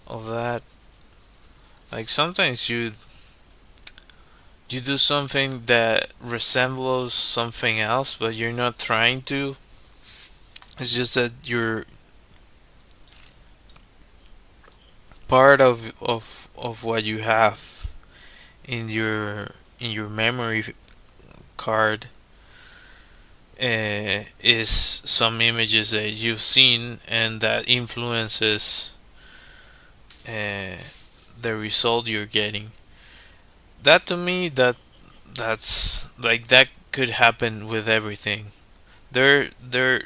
[SPEAKER 1] that. Like sometimes you do something that resembles something else, but you're not trying to. It's just that you're part of what you have in your memory card is some images that you've seen and that influences uh, the result you're getting. That to me that's like that could happen with everything. There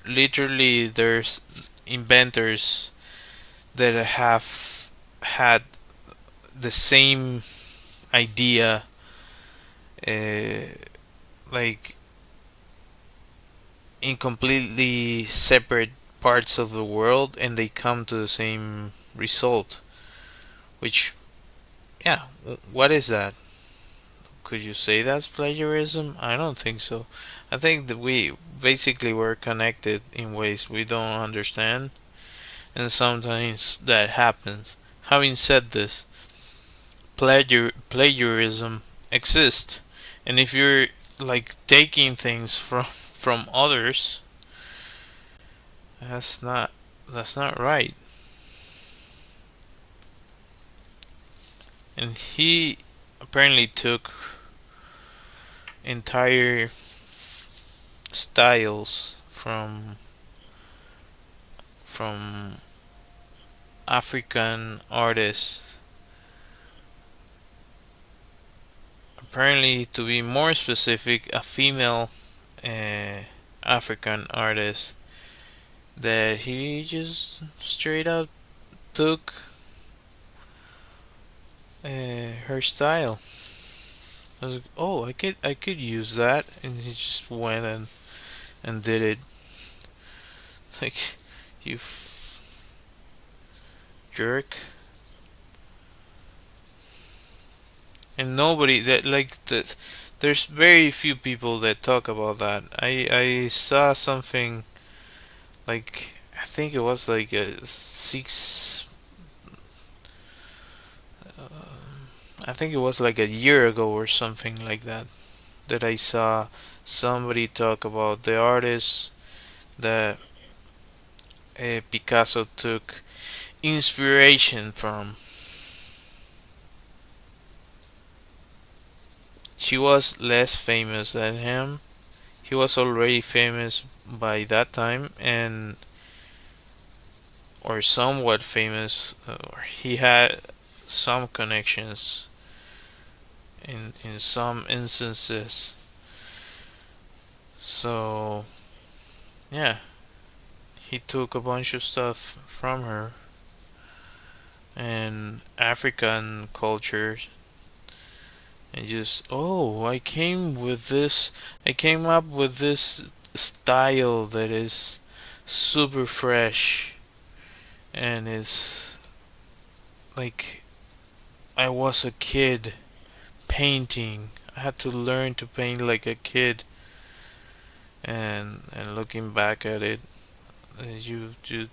[SPEAKER 1] literally there's inventors that have had the same idea uh, like in completely separate parts of the world and they come to the same result, which yeah, what is that? Could you say that's plagiarism? I don't think so. I think that we basically were connected in ways we don't understand, and sometimes that happens. Having said this, plagiarism exists, and if you're like taking things from others, that's not that's not right. And he apparently took entire styles from African artists. Apparently, to be more specific, a female uh, African artist that he just straight up took her style. I was like, oh, I could use that, and he just went and did it. Like, you jerk. And nobody that like that. There's very few people that talk about that. I saw something like I think it was like a six. I think it was like a year ago or something like that that I saw somebody talk about the artist that Picasso took inspiration from. She was less famous than him. He was already famous by that time, and or somewhat famous, or he had some connections in some instances. So yeah, he took a bunch of stuff from her, and African cultures, and just, oh, I came up with this style that is super fresh and is like I was a kid painting. I had to learn to paint like a kid, and looking back at it, you you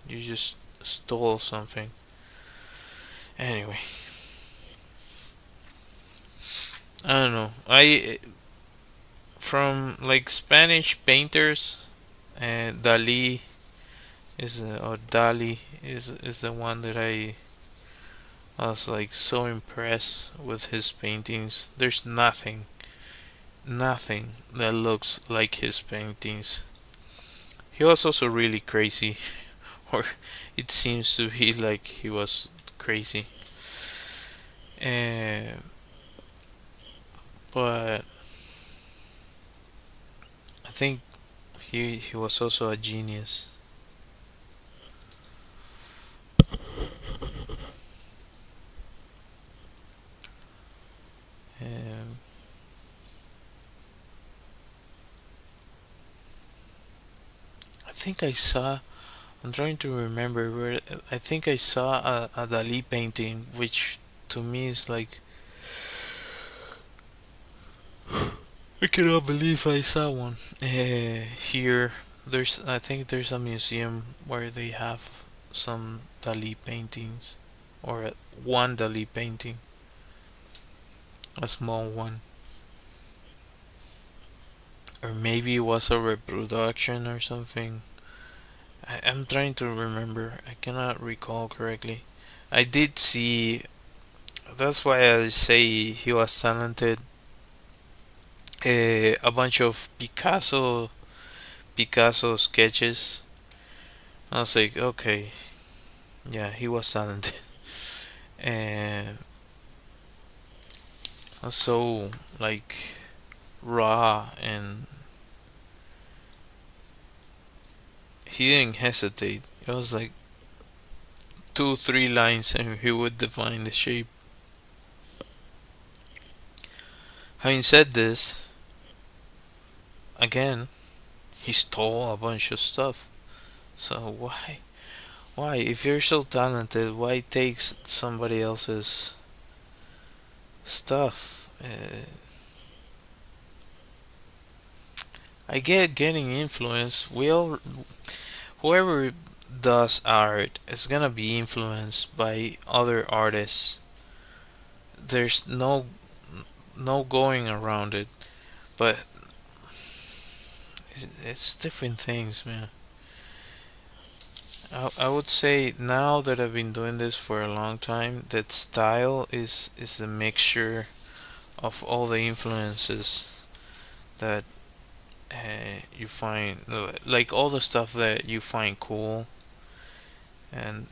[SPEAKER 1] just stole something. Anyway, I don't know. I from like Spanish painters, and Dali or Dali is the one that I was like so impressed with his paintings. There's nothing that looks like his paintings. He was also really crazy, or it seems to be like he was crazy. Uh, but I think he was also a genius. Um, I think I saw. I'm trying to remember where. I think I saw a Dali painting, which to me is like I cannot believe I saw one. Here, I think there's a museum where they have some Dali paintings, or one Dali painting, a small one, or maybe it was a reproduction or something. I'm trying to remember. I cannot recall correctly. I did see. That's why I say he was talented. A bunch of Picasso sketches. I was like, okay, yeah, he was talented. And so like raw, and he didn't hesitate. It was like 2 3 lines and he would define the shape. Having said this, again, he stole a bunch of stuff. So why if you're so talented, why take somebody else's stuff? I get getting influence. Whoever does art is gonna be influenced by other artists. There's no going around it. But it's different things, man. I would say now that I've been doing this for a long time, that style is a mixture of all the influences that you find, like all the stuff that you find cool and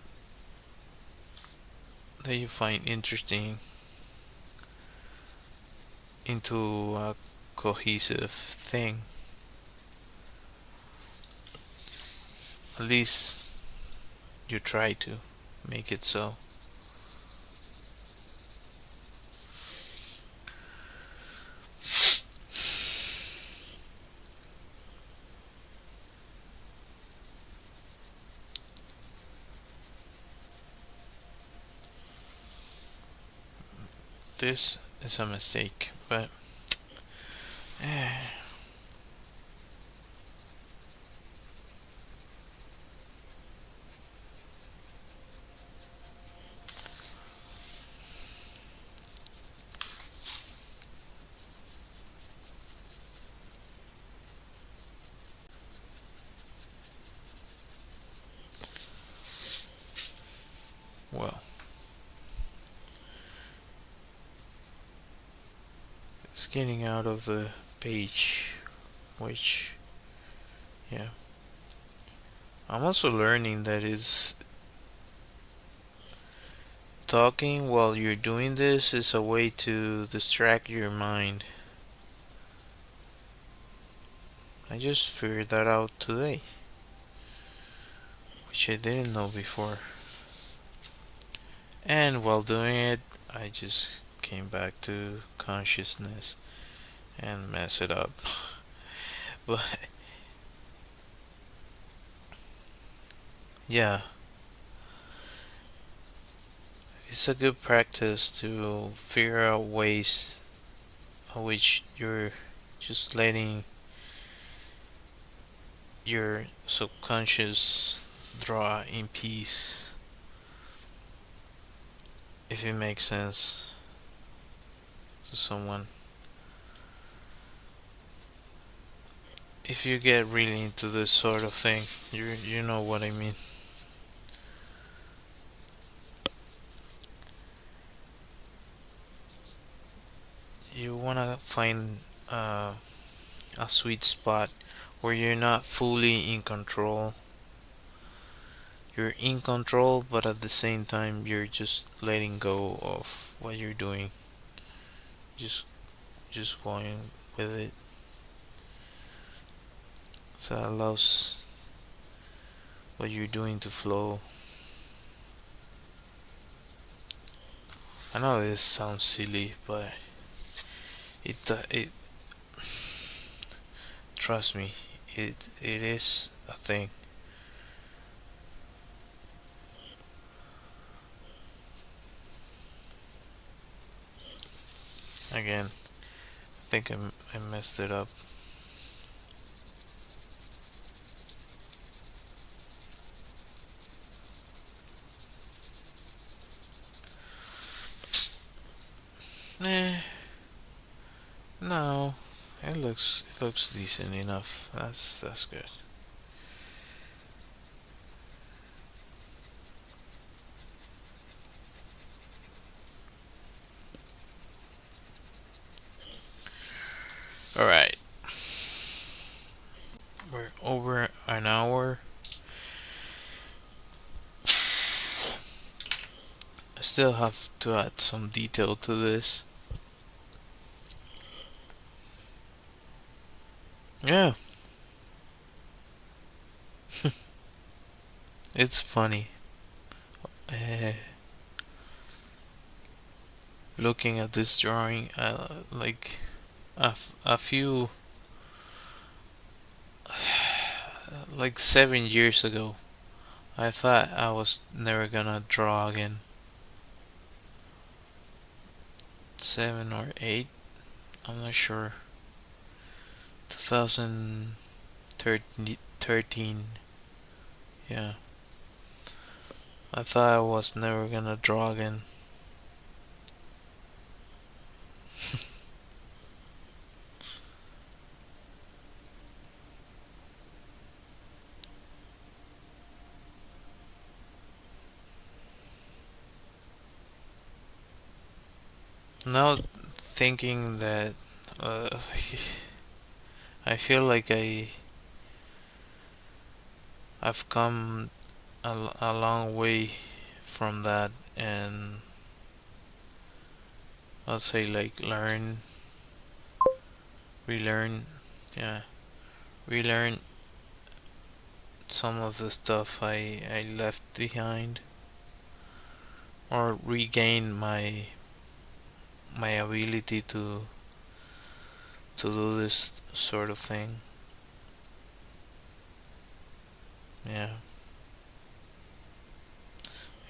[SPEAKER 1] that you find interesting, into a cohesive thing. At least you try to make it so. This is a mistake, but well, it's getting out of the page, which, yeah. I'm also learning that is talking while you're doing this is a way to distract your mind. I just figured that out today, which I didn't know before. And while doing it, I just came back to consciousness and mess it up. But yeah, it's a good practice to figure out ways in which you're just letting your subconscious draw in peace, if it makes sense to someone. If you get really into this sort of thing, you know what I mean. You wanna find a sweet spot where you're not fully in control. You're in control, but at the same time, you're just letting go of what you're doing. Just, just going with it. So it allows what you're doing to flow. I know this sounds silly, but it trust me, it is a thing. Again, I think I messed it up. Eh, no, it looks decent enough. That's good. All right, we're over an hour. I still have to add some detail to this. Yeah, it's funny. Uh, Looking at this drawing, like a few, like 7 years ago, I thought I was never gonna draw again. 7 or 8, I'm not sure. 2013, yeah. I thought I was never gonna draw again. Now thinking that uh, I feel like I've come a long way from that, and I'll say like relearn, yeah, relearn some of the stuff I left behind, or regain my ability to do this sort of thing. Yeah.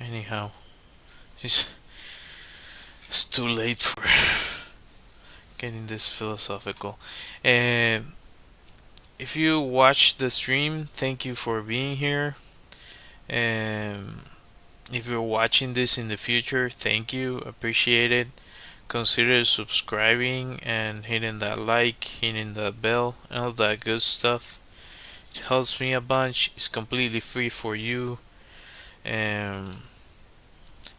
[SPEAKER 1] Anyhow, it's, it's too late for getting this philosophical. Um, if you watch the stream, thank you for being here. Um, if you're watching this in the future, thank you, appreciate it. Consider subscribing and hitting that like, hitting that bell, and all that good stuff. It helps me a bunch. It's completely free for you. Um,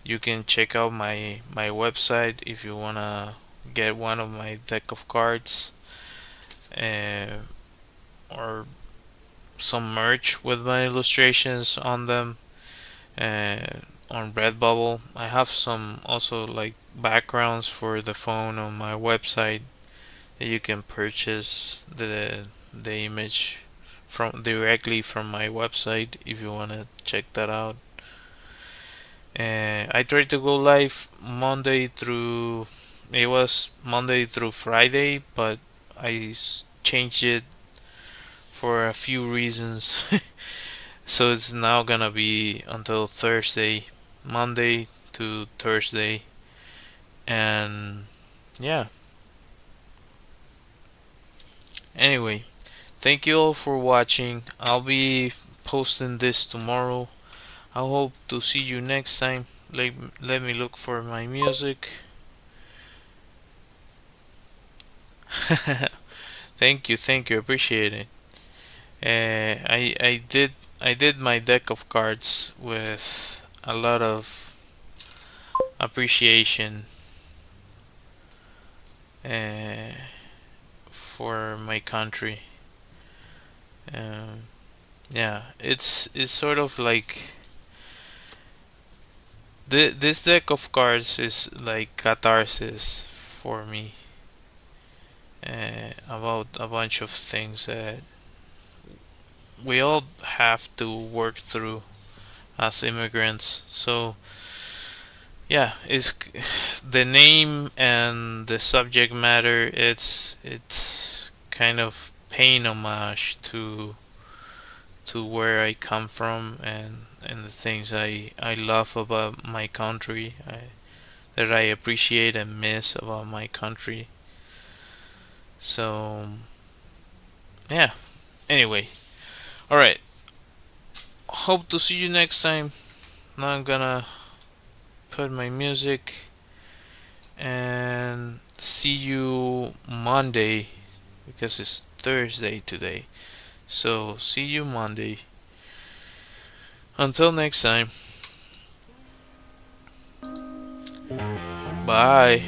[SPEAKER 1] you can check out my website if you wanna get one of my deck of cards, uh, or some merch with my illustrations on them. On Redbubble, I have some also like backgrounds for the phone on my website that you can purchase the image from directly from my website if you wanna check that out. I tried to go live Monday through. It was Monday through Friday, but changed it for a few reasons. So it's now gonna be until Thursday, Monday to Thursday, and yeah. Anyway, thank you all for watching. I'll be posting this tomorrow. I hope to see you next time. Let me look for my music. Thank you, appreciate it. I did my deck of cards with a lot of appreciation uh, for my country. Um, yeah, it's sort of like this deck of cards is like catharsis for me about a bunch of things that we all have to work through as immigrants. So yeah, it's the name and the subject matter. It's kind of paying homage to where I come from and the things I love about my country. That I appreciate and miss about my country. So yeah. Anyway, all right. Hope to see you next time. Now I'm gonna put my music and see you Monday because it's Thursday today. So see you Monday. Until next time. Bye.